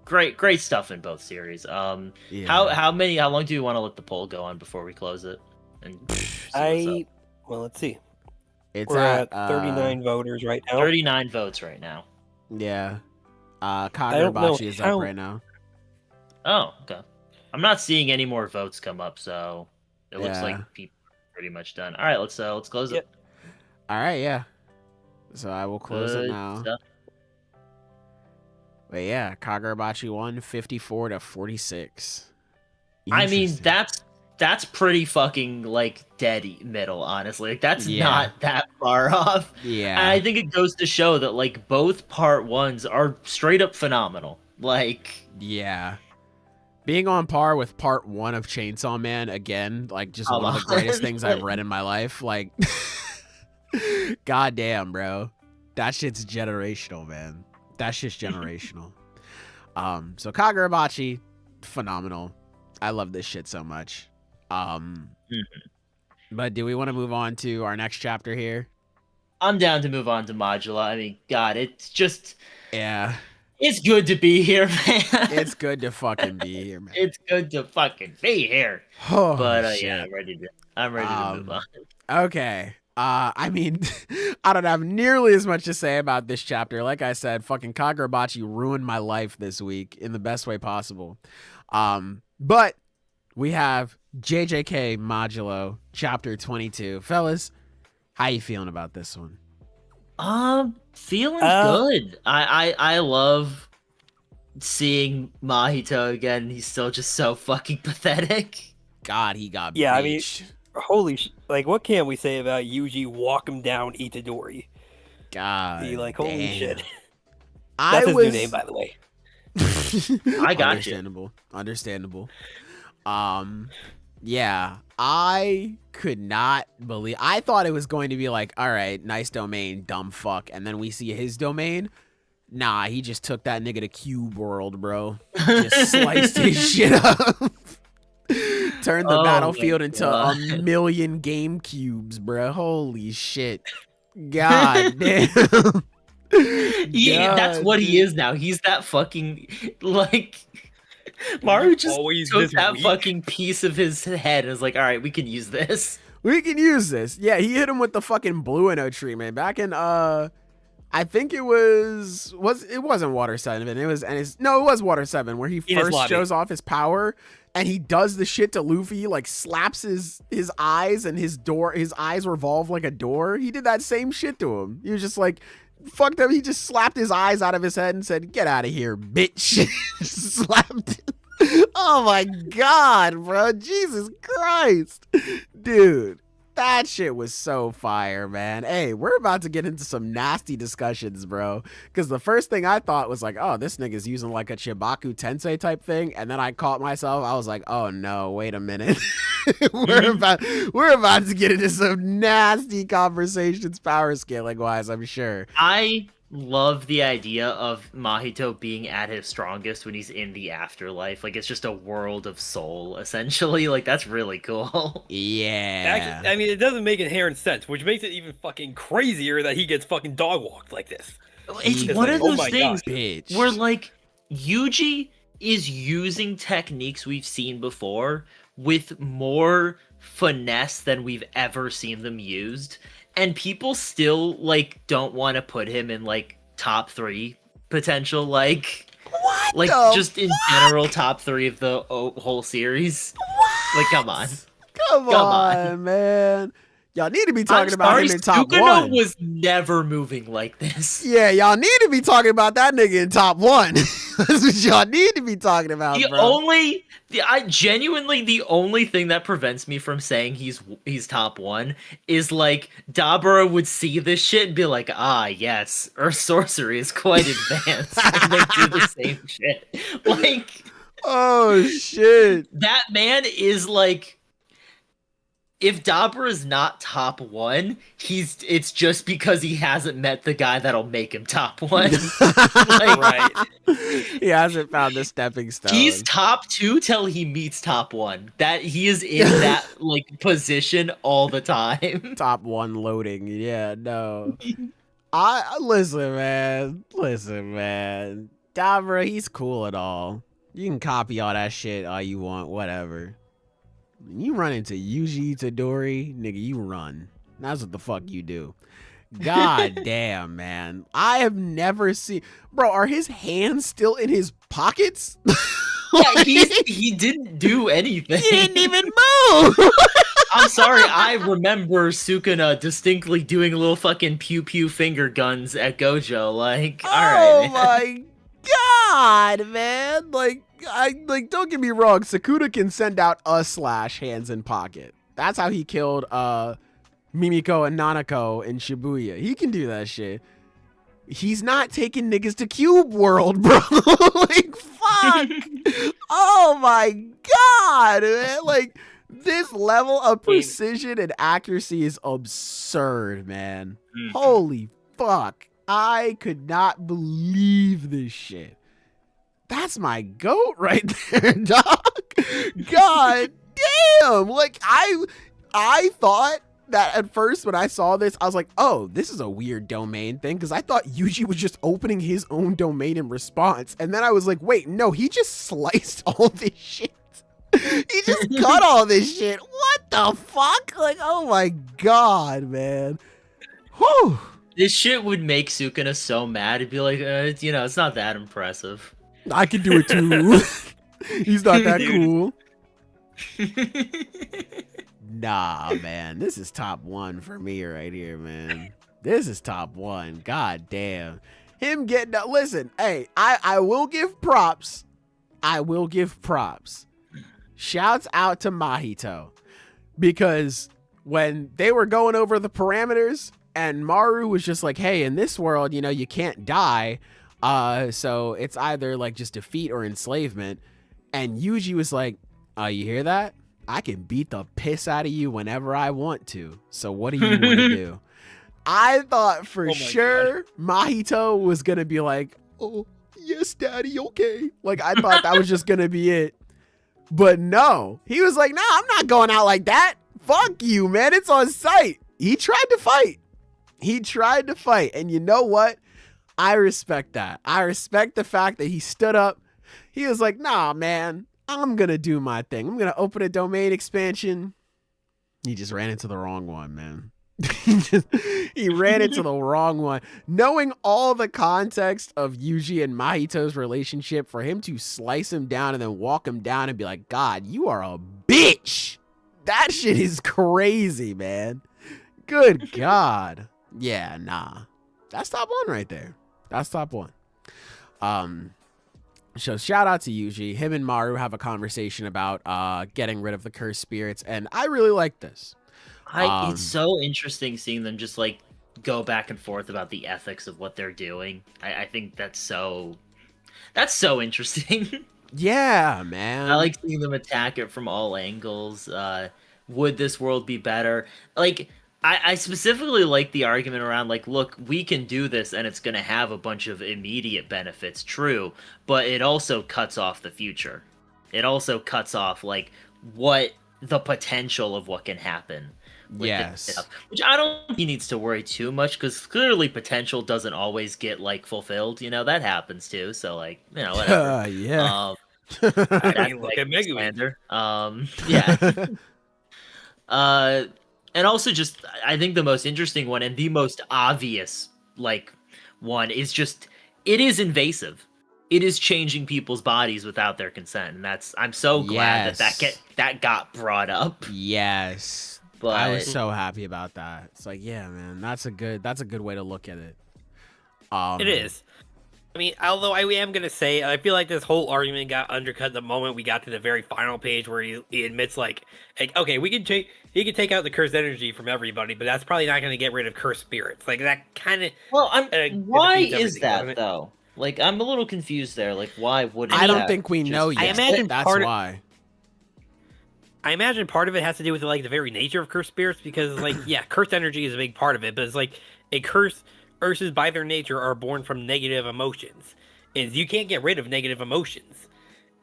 great stuff in both series. Yeah. How long do you want to let the poll go on before we close it? And well, let's see. We're at 39 voters right now. 39 votes right now. Yeah. Kagurabachi is up right now. Oh, okay. I'm not seeing any more votes come up, so it looks like people are pretty much done. All right, let's close it. All right, yeah. So I will close it now. Stuff. But yeah, Kagurabachi won 54-46. I mean, that's pretty fucking like dead middle, honestly. Like, that's not that far off. Yeah. And I think it goes to show that like both Part 1s are straight up phenomenal. Like, yeah. Being on par with part 1 of Chainsaw Man again, like just one of the greatest things I've read in my life. Like, goddamn, bro, that shit's generational, man. That shit's generational. So Kagurabachi, phenomenal. I love this shit so much. But do we want to move on to our next chapter here? I'm down to move on to Modulo. I mean, God, it's just... Yeah. It's good to be here, man. It's good to fucking be here, man. It's good to fucking be here. Oh, but shit. yeah, I'm ready to move on. Okay. I mean, I don't have nearly as much to say about this chapter. Like I said, fucking Kagurabachi ruined my life this week in the best way possible. But we have JJK Modulo Chapter 22. Fellas, how you feeling about this one? Feeling good. I love seeing Mahito again. He's still just so fucking pathetic. God, he got Yeah, beached. I mean, holy like, what can we say about Yuji walk him down Itadori? God, Holy shit. That's his new name, by the way. I got Understandable. Yeah, I could not believe. I thought it was going to be like, all right, nice domain, dumb fuck, and then we see his domain. Nah, he just took that nigga to Cube World, bro. Just sliced his shit up. Turned the battlefield into a million game cubes, bro. Holy shit. God damn. That's what he is now. He's that fucking, like... Maru just took that fucking piece of his head and was like, all right, we can use this. We can use this. Yeah, he hit him with the fucking Blueno treatment back in, I think it it wasn't Water 7. It was Water 7 where he first shows off his power and he does the shit to Luffy, like slaps his eyes and his eyes revolve like a door. He did that same shit to him. He was just like, fucked up. He just slapped his eyes out of his head and said, get out of here, bitch. Slapped him. Oh my God, bro. Jesus Christ. Dude, that shit was so fire, man. Hey, we're about to get into some nasty discussions, bro. Because the first thing I thought was like, oh, this nigga's using like a Chibaku Tensei type thing. And then I caught myself. I was like, oh no, wait a minute. we're about to get into some nasty conversations power scaling wise, I'm sure. I love the idea of Mahito being at his strongest when he's in the afterlife. Like, it's just a world of soul, essentially. Like, that's really cool. Yeah. Actually, I mean, it doesn't make inherent sense, which makes it even fucking crazier that he gets fucking dog walked like this. It's one of those things where, like, Yuji is using techniques we've seen before with more finesse than we've ever seen them used. And people still, like, don't want to put him in, like, top 3 potential, like... What like, just in general, top 3 of the whole series. What? Like, come on. Come on, man. Y'all need to be talking about him in top Sukuna 1. Was never moving like this. Yeah, y'all need to be talking about that nigga in top 1. That's what y'all need to be talking about, Genuinely, the only thing that prevents me from saying he's top 1 is, like, Dabura would see this shit and be like, ah, yes, Earth sorcery is quite advanced. And they do the same shit. Like... Oh, shit. That man is, like... If Dabura is not top 1, it's just because he hasn't met the guy that'll make him top 1. Like, right. He hasn't found the stepping stone. He's top 2 till he meets top 1. That he is in that like position all the time. Top 1 loading. Yeah, no. Listen, man. Dabura, he's cool at all. You can copy all that shit all you want, whatever. You run into Yuji Itadori, nigga, you run. That's what the fuck you do. God damn, man. I have never seen... Bro, are his hands still in his pockets? Yeah, he didn't do anything. He didn't even move! I'm sorry, I remember Sukuna distinctly doing little fucking pew-pew finger guns at Gojo. Like, alright. Oh my God, man. Like, don't get me wrong, Sukuna can send out a slash hands in pocket. That's how he killed Mimiko and Nanako in Shibuya. He can do that shit. He's not taking niggas to Cube World, bro. Like, fuck. Oh my god, man. Like, this level of precision and accuracy is absurd, man. Mhm. Holy fuck. I could not believe this shit. That's my goat right there, dog. God damn. Like, I thought that at first when I saw this, I was like, oh, this is a weird domain thing, because I thought Yuji was just opening his own domain in response. And then I was like, wait, no, he just sliced all this shit. He just cut all this shit. What the fuck? Like, oh my god, man. Whew. This shit would make Sukuna so mad. He'd be like, it's not that impressive. I can do it too. He's not that cool. Nah, man. This is top one for me right here, man. This is top one. God damn. Him getting up. Listen, hey, I will give props. I will give props. Shouts out to Mahito. Because when they were going over the parameters and Maru was just like, hey, in this world, you can't die. So it's either like just defeat or enslavement. And Yuji was like, you hear that? I can beat the piss out of you whenever I want to. So what do you want to do? I thought for sure Mahito was going to be like, oh, yes, daddy, okay. Like, I thought that was just going to be it. But no, he was like, nah, I'm not going out like that. Fuck you, man. It's on sight. He tried to fight. And you know what? I respect that. I respect the fact that he stood up. He was like, nah, man, I'm going to do my thing. I'm going to open a domain expansion. He just ran into the wrong one, man. He ran into the wrong one. Knowing all the context of Yuji and Mahito's relationship, for him to slice him down and then walk him down and be like, God, you are a bitch. That shit is crazy, man. Good God. Yeah, nah. That's top one right there. That's top one. So shout out to Yuji. Him and Maru have a conversation about getting rid of the cursed spirits, and I really like this. It's so interesting seeing them just like go back and forth about the ethics of what they're doing. I think that's so interesting. Yeah, man. I like seeing them attack it from all angles. Would this world be better? Like, I specifically like the argument around, like, look, we can do this and it's going to have a bunch of immediate benefits, true, but it also cuts off the future. It also cuts off, like, what the potential of what can happen. Yes. Which I don't think he needs to worry too much, because clearly potential doesn't always get, like, fulfilled. That happens too, so, like, whatever. Yeah. I mean, look at Megumi. Yeah. And also just, I think the most interesting one and the most obvious, like, one is just, it is invasive. It is changing people's bodies without their consent, and I'm so glad that got brought up. Yes. But I was so happy about that. It's like, yeah, man, that's a good way to look at it. It is. I mean, although I am going to say, I feel like this whole argument got undercut the moment we got to the very final page where he admits, like, okay, he can take out the cursed energy from everybody, but that's probably not going to get rid of cursed spirits. Like, that kind of... Well, why is that, though? Like, I'm a little confused there. Like, why wouldn't I don't think we know yet. I imagine that's why. I imagine part of it has to do with, like, the very nature of cursed spirits, because, like, yeah, cursed energy is a big part of it, but it's like a curse... Ursus, by their nature, are born from negative emotions. And you can't get rid of negative emotions.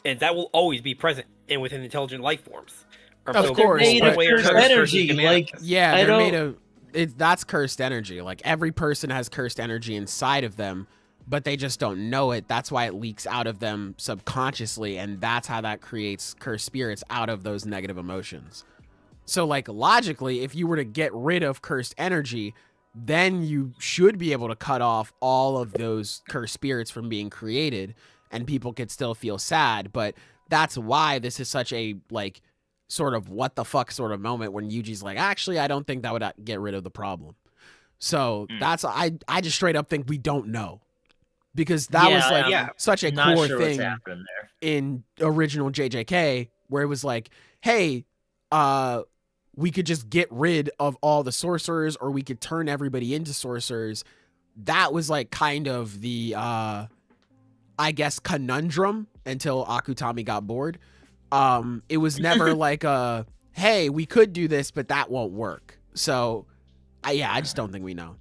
And that will always be present within intelligent life forms. Of course. Energy, like, yeah, they're made of... that's cursed energy. Like, every person has cursed energy inside of them, but they just don't know it. That's why it leaks out of them subconsciously, and that's how that creates cursed spirits out of those negative emotions. So, like, logically, if you were to get rid of cursed energy... then you should be able to cut off all of those cursed spirits from being created, and people could still feel sad. But that's why this is such a, like, sort of what the fuck sort of moment when Yuji's like, actually, I don't think that would get rid of the problem. So that's, I just straight up think we don't know, because that was like such a core thing in original JJK, where it was like, hey, we could just get rid of all the sorcerers, or we could turn everybody into sorcerers. That was like kind of the, I guess, conundrum until Akutami got bored. It was never like a, hey, we could do this, but that won't work. So, I just don't think we know.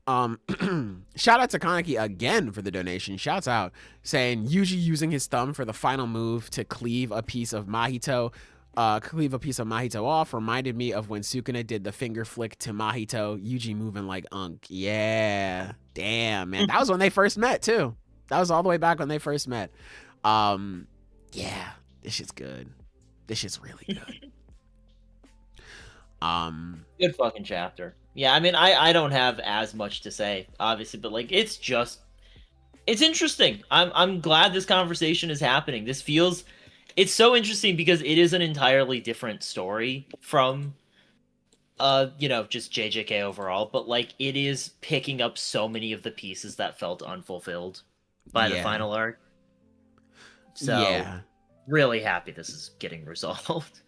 Shout out to Kaneki again for the donation. Shouts out saying Yuji using his thumb for the final move to cleave a piece of Mahito off reminded me of when Sukuna did the finger flick to Mahito. Yuji moving like Unk. Yeah, damn, man, that was when they first met too. That was all the way back when they first met. Yeah, this shit's good. This shit's really good. Good fucking chapter. Yeah, I mean, I don't have as much to say, obviously, but like it's interesting. I'm glad this conversation is happening. It's so interesting because it is an entirely different story from just JJK overall, but like it is picking up so many of the pieces that felt unfulfilled by the final arc. So really happy this is getting resolved.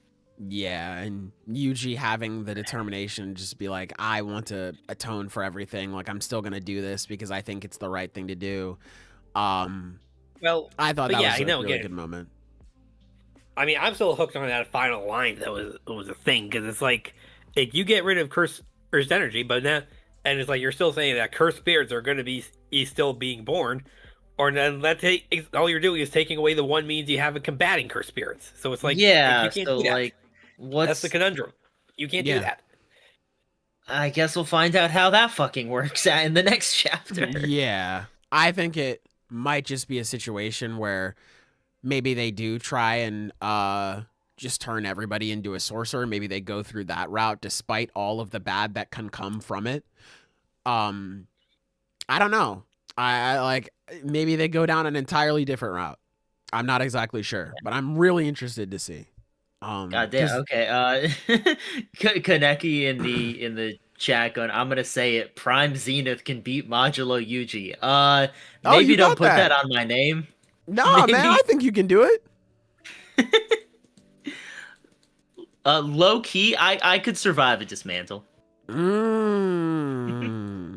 Yeah, and Yuji having the determination to just be like, I want to atone for everything. Like, I'm still going to do this because I think it's the right thing to do. Well, I thought that was a really good moment. I mean, I'm still hooked on that final line that was a thing, because it's like, if you get rid of cursed energy, but now, and it's like you're still saying that cursed spirits are going to be still being born, or then all you're doing is taking away the one means you have of combating cursed spirits. So it's like, you can't do that. That's the conundrum. You can't do that. I guess we'll find out how that fucking works out in the next chapter. Yeah. I think it might just be a situation where maybe they do try and just turn everybody into a sorcerer. Maybe they go through that route despite all of the bad that can come from it. I don't know. I like, maybe they go down an entirely different route. I'm not exactly sure, but I'm really interested to see. God damn. Okay. Kaneki in the chat going, I'm gonna say it. Prime Zenith can beat Modulo Yuji. Maybe don't put that on my name. No, man, I think you can do it. Low key, I could survive a dismantle.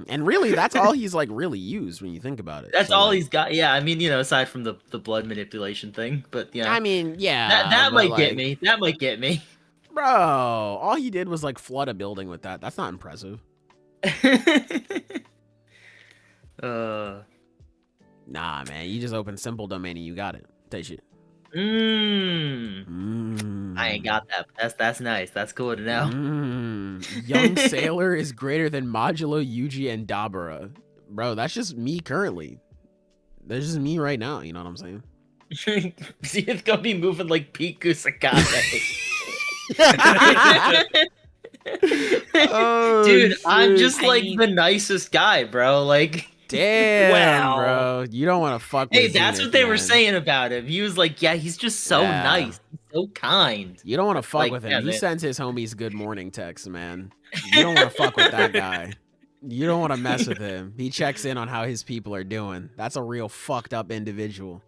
And really, that's all he's like really used when you think about it. That's all he's got. Yeah, I mean, aside from the blood manipulation thing, but I mean, yeah, that might get me. That might get me, bro. All he did was like flood a building with that. That's not impressive. Nah, man, you just open simple domain and you got it. Take shit. I ain't got that. But that's nice. That's cool to know. Young Sailor is greater than Modulo, Yuji, and Dabura. Bro, that's just me currently. That's just me right now. You know what I'm saying? See, it's gonna be moving like Piku Sakane. Dude, I'm just like the nicest guy, bro. Like, damn, bro. You don't want to fuck with that's Zenith, what they man. were saying about him. He was like, yeah, he's just so nice. He's so kind. You don't want to fuck with him. He sends his homies good morning texts, man. You don't want to fuck with that guy. You don't want to mess with him. He checks in on how his people are doing. That's a real fucked up individual.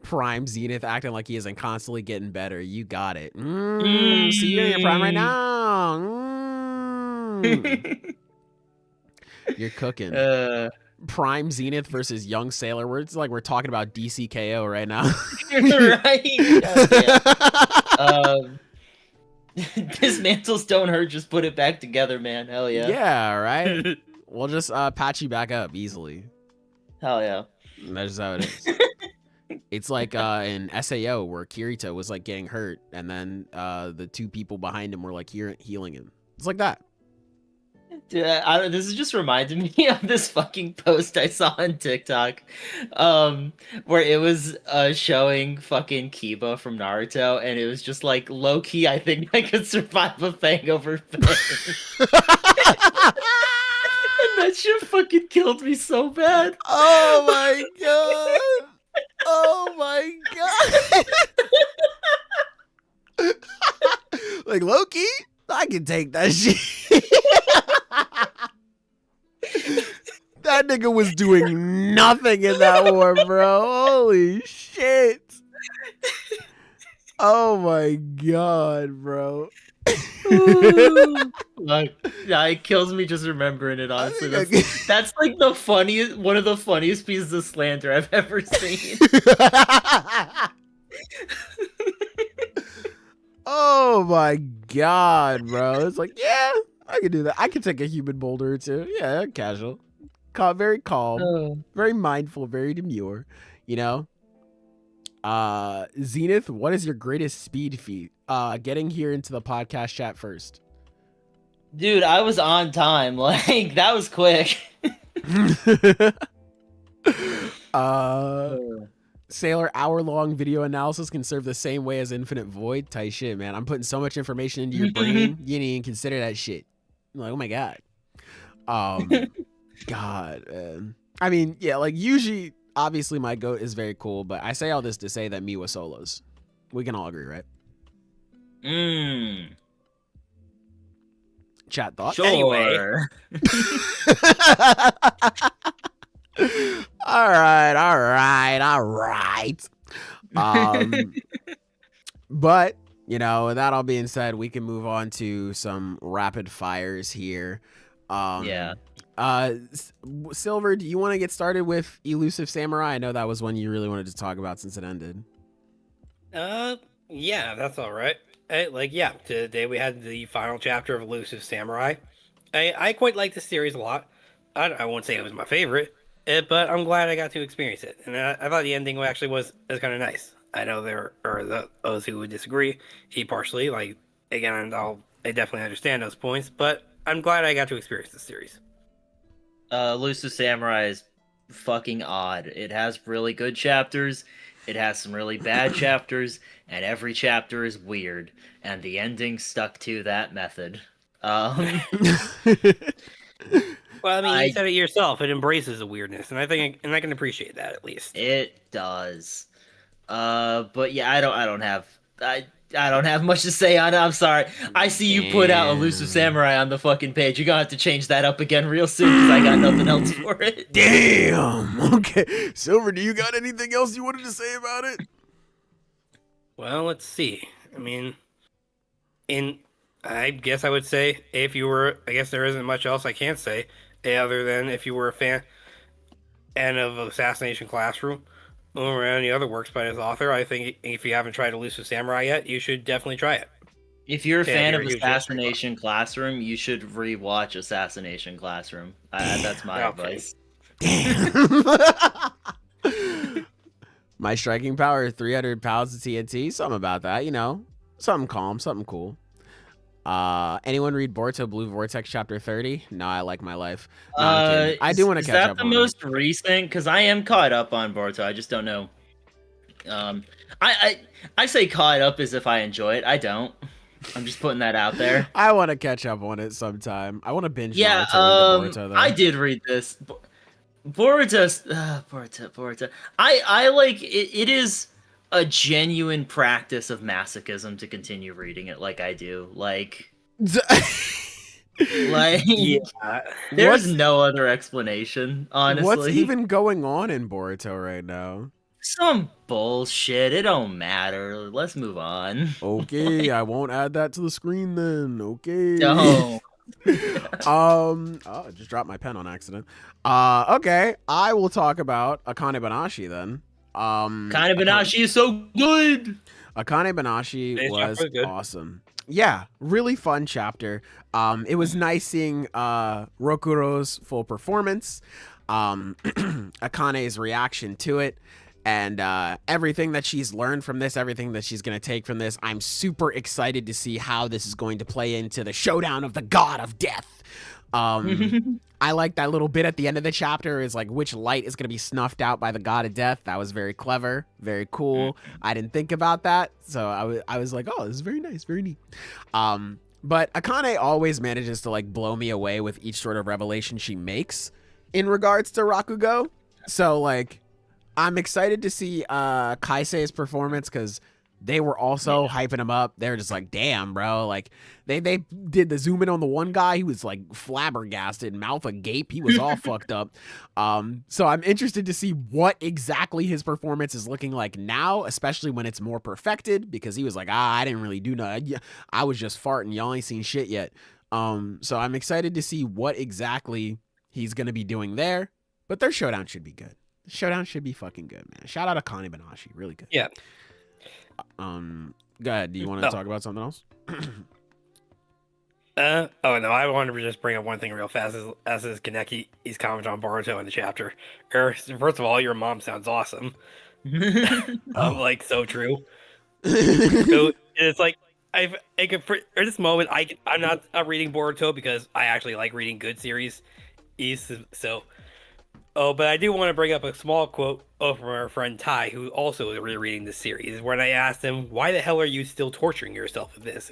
Prime Zenith acting like he isn't constantly getting better. You got it. See you in your prime right now. You're cooking. Prime Zenith versus Young Sailor. It's like we're talking about DCKO right now. Right? Dismantles don't hurt, just put it back together, man. Hell yeah. Yeah, right? We'll just patch you back up easily. Hell yeah. That's how it is. It's like in SAO where Kirito was like getting hurt and then the two people behind him were like healing him. It's like that. Dude, this is just reminding me of this fucking post I saw on TikTok, where it was showing fucking Kiba from Naruto, and it was just like, low key, I think I could survive a Fang over Fang. And that shit fucking killed me so bad. Oh my god! Oh my god! Like, Loki, I can take that shit. That nigga was doing nothing in that war, bro. Holy shit. Oh my god, bro. Like, yeah, it kills me just remembering it. Honestly, that's like one of the funniest pieces of slander I've ever seen. Oh my god, bro! It's like, yeah, I could do that. I could take a human boulder or two. Yeah, casual, very calm, very mindful, very demure. You know. Zenith, what is your greatest speed feat? Getting here into the podcast chat first. Dude, I was on time. Like, that was quick. Sailor, hour-long video analysis can serve the same way as Infinite Void. Tight shit, man. I'm putting so much information into your brain, you didn't even consider that shit. I'm like, oh my god. God, man. I mean, yeah, like, usually, obviously, my goat is very cool, but I say all this to say that Miwa solos. We can all agree, right? Chat thoughts? Sure. Anyway. All right. But, you know, with that all being said, we can move on to some rapid fires here. Yeah. Silver, do you want to get started with Elusive Samurai? I know that was one you really wanted to talk about since it ended. Yeah, that's all right. Today we had the final chapter of Elusive Samurai. I quite like this series a lot. I won't say it was my favorite, but I'm glad I got to experience it. And I thought the ending actually was kind of nice. I know there are those who would disagree. Partially, like, again, I definitely understand those points, but I'm glad I got to experience this series. Elusive Samurai is fucking odd. It has really good chapters, it has some really bad chapters, and every chapter is weird, and the ending stuck to that method. Well, I mean, you said it yourself. It embraces the weirdness, and I can appreciate that at least. It does. But yeah, I don't have much to say on it. I'm sorry. I see you put out Elusive Samurai on the fucking page. You're gonna have to change that up again real soon because I got nothing else for it. Damn. Okay. Silver, do you got anything else you wanted to say about it? Well, let's see. I mean, I guess I would say I guess there isn't much else I can say other than if you were a fan of Assassination Classroom or any other works by this author, I think if you haven't tried Elusive Samurai yet, you should definitely try it. If you're a fan of Assassination Classroom, you should rewatch Assassination Classroom. That's my advice. Damn. My striking power is 300 pounds of TNT. Something about that, you know. Something calm, something cool. Anyone read Boruto Blue Vortex Chapter 30? No, I like my life. No, I do want to catch up on it. Is that the most recent? Because I am caught up on Boruto. I just don't know. I say caught up as if I enjoy it. I don't. I'm just putting that out there. I want to catch up on it sometime. I want to binge Boruto, though. I did read this. Boruto. I like it. It is a genuine practice of masochism to continue reading it like I do. Like yeah. There's no other explanation, honestly. What's even going on in Boruto right now? Some bullshit. It don't matter. Let's move on. Okay, I won't add that to the screen then. Okay. No. I just dropped my pen on accident. Okay, I will talk about Akane Banashi then. Akane Banashi is so good. Akane Banashi was awesome. Yeah, really fun chapter. It was nice seeing Rokuro's full performance, Akane's reaction to it, and everything that she's learned from this, everything that she's going to take from this. I'm super excited to see how this is going to play into the showdown of the God of Death. I like that little bit at the end of the chapter is like which light is going to be snuffed out by the God of Death. That was very clever, very cool. I didn't think about that, so I was like, oh, this is very nice, very neat. But Akane always manages to like blow me away with each sort of revelation she makes in regards to Rakugo. So like, I'm excited to see Kaisei's performance because they were also hyping him up. They're just like, damn, bro. Like they did the zoom in on the one guy. He was like flabbergasted, mouth agape. He was all fucked up. So I'm interested to see what exactly his performance is looking like now, especially when it's more perfected, because he was like, I didn't really do nothing. I was just farting. Y'all ain't seen shit yet. So I'm excited to see what exactly he's going to be doing there, but their showdown should be good. The showdown should be fucking good, man. Shout out Akane Banashi. Really good. Yeah. Go ahead. Do you want to talk about something else? Oh no, I wanted to just bring up one thing real fast as is Kaneki's comment on Boruto in the chapter. First of all, your mom sounds awesome. Like so true. So it's like at this moment I'm not reading Boruto because I actually like reading good series. But I do want to bring up a small quote from our friend Ty, who also is rereading this series, when I asked him, why the hell are you still torturing yourself with this?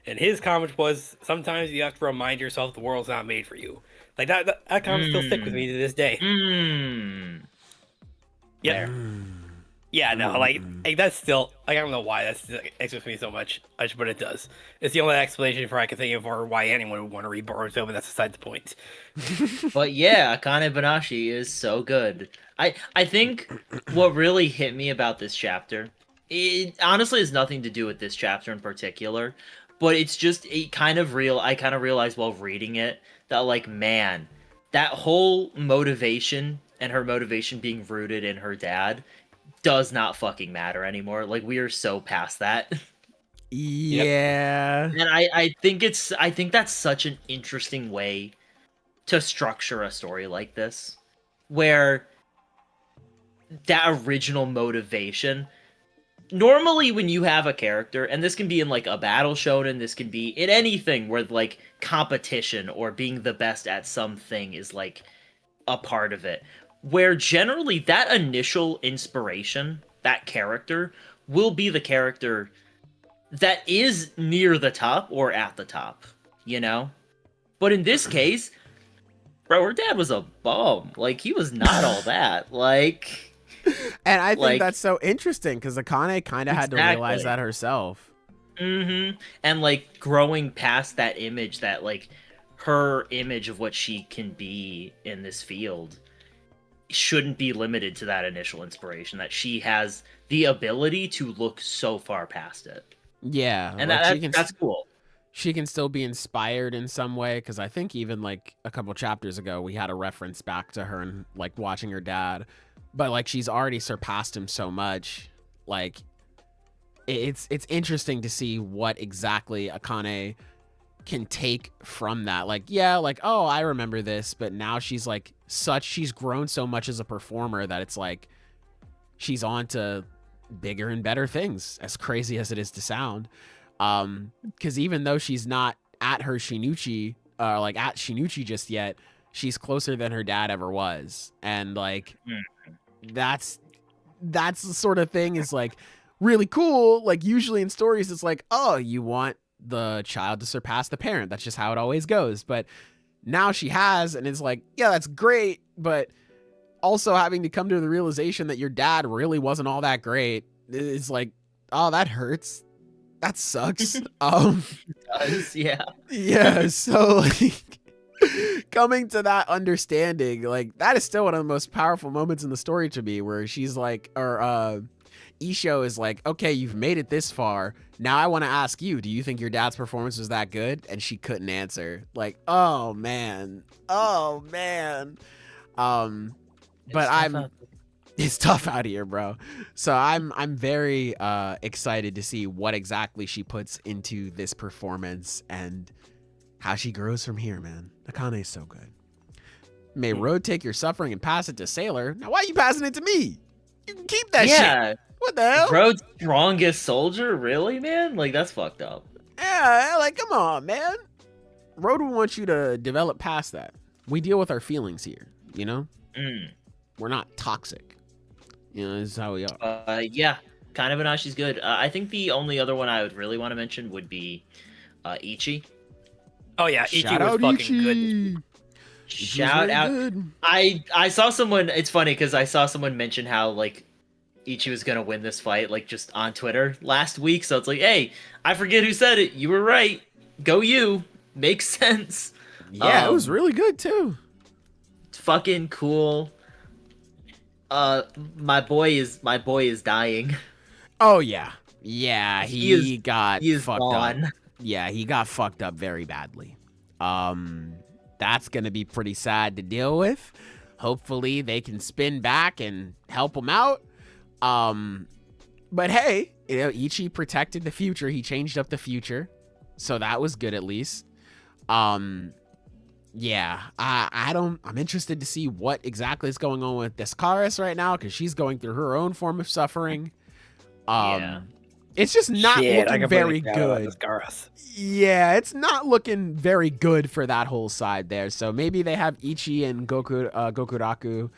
And his comment was, sometimes you have to remind yourself the world's not made for you. Like, that comment still stick with me to this day. Yeah. Yeah, no, like that's still, like, I don't know why that sticks with me so much, but it does. It's the only explanation for I can think of for why anyone would want to read Boruto, but that's beside the point. But yeah, Akane Banashi is so good. I think what really hit me about this chapter, it honestly has nothing to do with this chapter in particular, but it's just I kind of realized while reading it that, like, man, that whole motivation and her motivation being rooted in her dad does not fucking matter anymore. Like, we are so past that. Yeah. And I think that's such an interesting way to structure a story like this, where that original motivation, normally when you have a character, and this can be in like a battle shonen, this can be in anything where like competition or being the best at something is like a part of it, where generally that initial inspiration, that character, will be the character that is near the top or at the top, you know? But in this case, bro, her dad was a bum. Like, he was not all that. Like... And I think that's so interesting, because Akane kind of had to realize that herself. Mm-hmm. And, like, growing past that image, that, like, her image of what she can be in this field shouldn't be limited to that initial inspiration, that she has the ability to look so far past it. Yeah. And like that's cool. She can still be inspired in some way, because I think even like a couple chapters ago we had a reference back to her and like watching her dad, but like she's already surpassed him so much. Like it's interesting to see what exactly Akane can take from that. Like, yeah, like, oh, I remember this, but now she's like she's grown so much as a performer that it's like she's on to bigger and better things, as crazy as it is to sound. Because even though she's not at her Shinichi, like at Shinichi just yet, she's closer than her dad ever was. And like, that's the sort of thing is like really cool. Like usually in stories, it's like, oh, you want the child to surpass the parent. That's just how it always goes. But now she has, and it's like, yeah, that's great. But also having to come to the realization that your dad really wasn't all that great is like, oh, that hurts. That sucks. It does, yeah. Yeah, so like coming to that understanding, like that is still one of the most powerful moments in the story to me, where she's like, or Isho is like, okay, you've made it this far. Now I want to ask you, do you think your dad's performance was that good? And she couldn't answer. Like, oh man. But it's tough out here, bro. So I'm very excited to see what exactly she puts into this performance and how she grows from here, man. Akane is so good. May Road take your suffering and pass it to Sailor. Now why are you passing it to me? You can keep that shit. What the hell? Road's strongest soldier? Really, man? Like, that's fucked up. Yeah, like, come on, man. Road will want you to develop past that. We deal with our feelings here, you know? We're not toxic. You know, this is how we are. Yeah, Akane Banashi's good. I think the only other one I would really want to mention would be Ichi. Oh yeah, Ichi was fucking good. Shout out. Good. I saw someone, it's funny because I saw someone mention how, like, Ichi was gonna win this fight, like just on Twitter last week. So it's like, hey, I forget who said it. You were right. Go you. Makes sense. Yeah, it was really good too. Fucking cool. My boy is dying. Oh yeah. Yeah, he got fucked gone. up. Yeah, he got fucked up very badly. That's gonna be pretty sad to deal with. Hopefully they can spin back and help him out. But hey, Ichi protected the future. He changed up the future, so that was good at least. Yeah, I'm interested to see what exactly is going on with Descaris right now, because she's going through her own form of suffering. It's just not looking very good. Yeah, it's not looking very good for that whole side there. So maybe they have Ichi and Gokuraku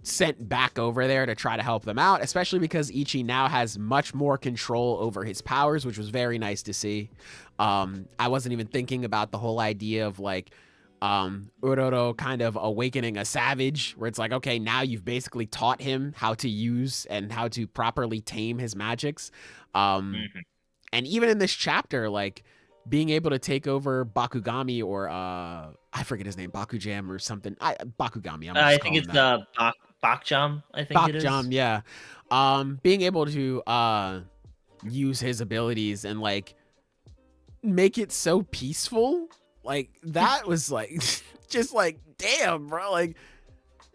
sent back over there to try to help them out, especially because Ichi now has much more control over his powers, which was very nice to see. I wasn't even thinking about the whole idea of like Uroro kind of awakening a savage, where it's like, okay, now you've basically taught him how to use and how to properly tame his magics. And even in this chapter, like being able to take over Bakugami or I forget his name, Bakujam or something. Bakugami. I think it's Bakjam. I think it is. Bakjam, yeah. Being able to use his abilities and like make it so peaceful, like that was like just like damn, bro, like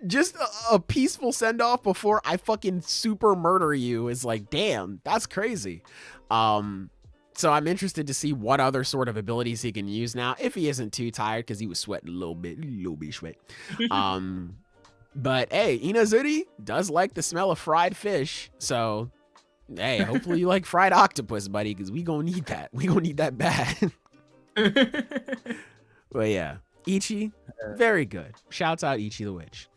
just a peaceful send off before I fucking super murder you is like damn, that's crazy. So I'm interested to see what other sort of abilities he can use now, if he isn't too tired, because he was sweating a little bit sweat. But hey, Inazuri does like the smell of fried fish, so hey, hopefully you like fried octopus, buddy, because we gonna need that. We gonna need that bad. But yeah, Ichi, very good. Shouts out Ichi the Witch.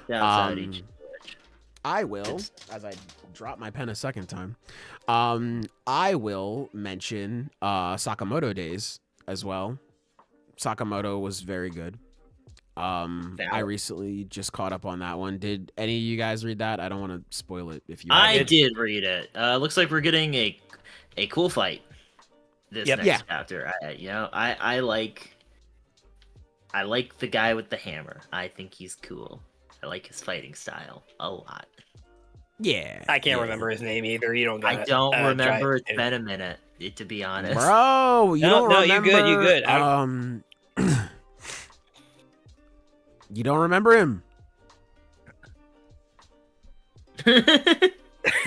Shouts out Ichi the Witch. I will, as I drop my pen a second time, I will mention Sakamoto Days as well. Sakamoto was very good. I recently just caught up on that one. Did any of you guys read that? I don't want to spoil it if you I did read it. Looks like we're getting a cool fight this next chapter. I like the guy with the hammer. I think he's cool. I like his fighting style a lot. Yeah. I can't remember his name either. You don't. I don't remember. It's been a minute, to be honest. Bro, you don't remember. You good. You don't remember him?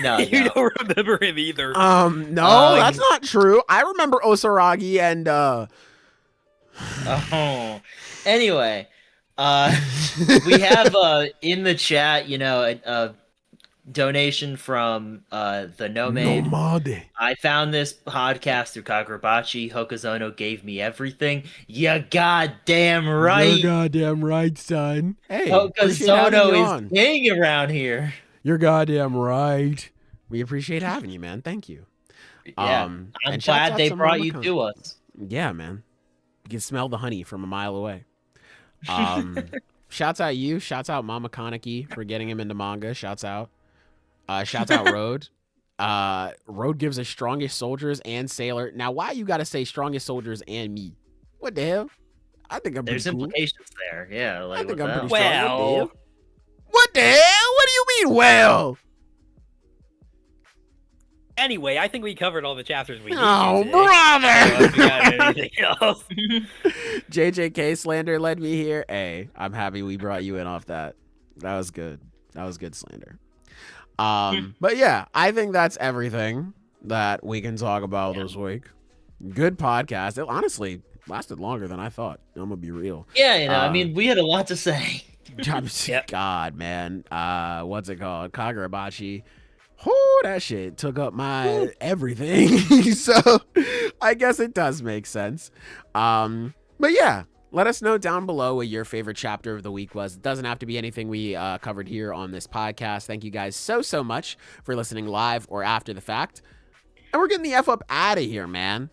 No, you don't remember him either. No, that's not true. I remember Osaragi and Oh. Anyway, we have in the chat, a donation from the Nomade. I found this podcast through Kagurabachi. Hokuzono gave me everything. You goddamn right. You're goddamn right, son. Hey, Hokuzono is king around here. You're goddamn right. We appreciate having you, man. Thank you. Yeah, I'm glad they brought you to us. Yeah, man. You can smell the honey from a mile away. Shouts out you. Shouts out Mama Kaneki for getting him into manga. Shouts out. Shouts out Road. Road gives us strongest soldiers and sailor. Now, why you gotta say strongest soldiers and me? What the hell? I think I'm pretty There's cool. implications there. Yeah, like I think I'm pretty strong. What the hell? What do you mean, well? Anyway, I think we covered all the chapters we need. Oh, today. brother! So if you got anything else. JJK slander led me here. Hey, I'm happy we brought you in off that. That was good. That was good slander. But yeah, I think that's everything that we can talk about this week. Good podcast. It honestly lasted longer than I thought. I'm gonna be real. Yeah, I mean, we had a lot to say. God, man. What's it called? Kagurabachi. Oh, that shit took up my everything. So I guess it does make sense. But yeah, let us know down below what your favorite chapter of the week was. It doesn't have to be anything we covered here on this podcast. Thank you guys so much for listening live or after the fact. And we're getting the F up out of here, man.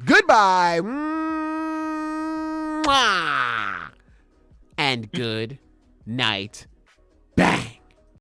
Goodbye. Mwah. And good night. Bang.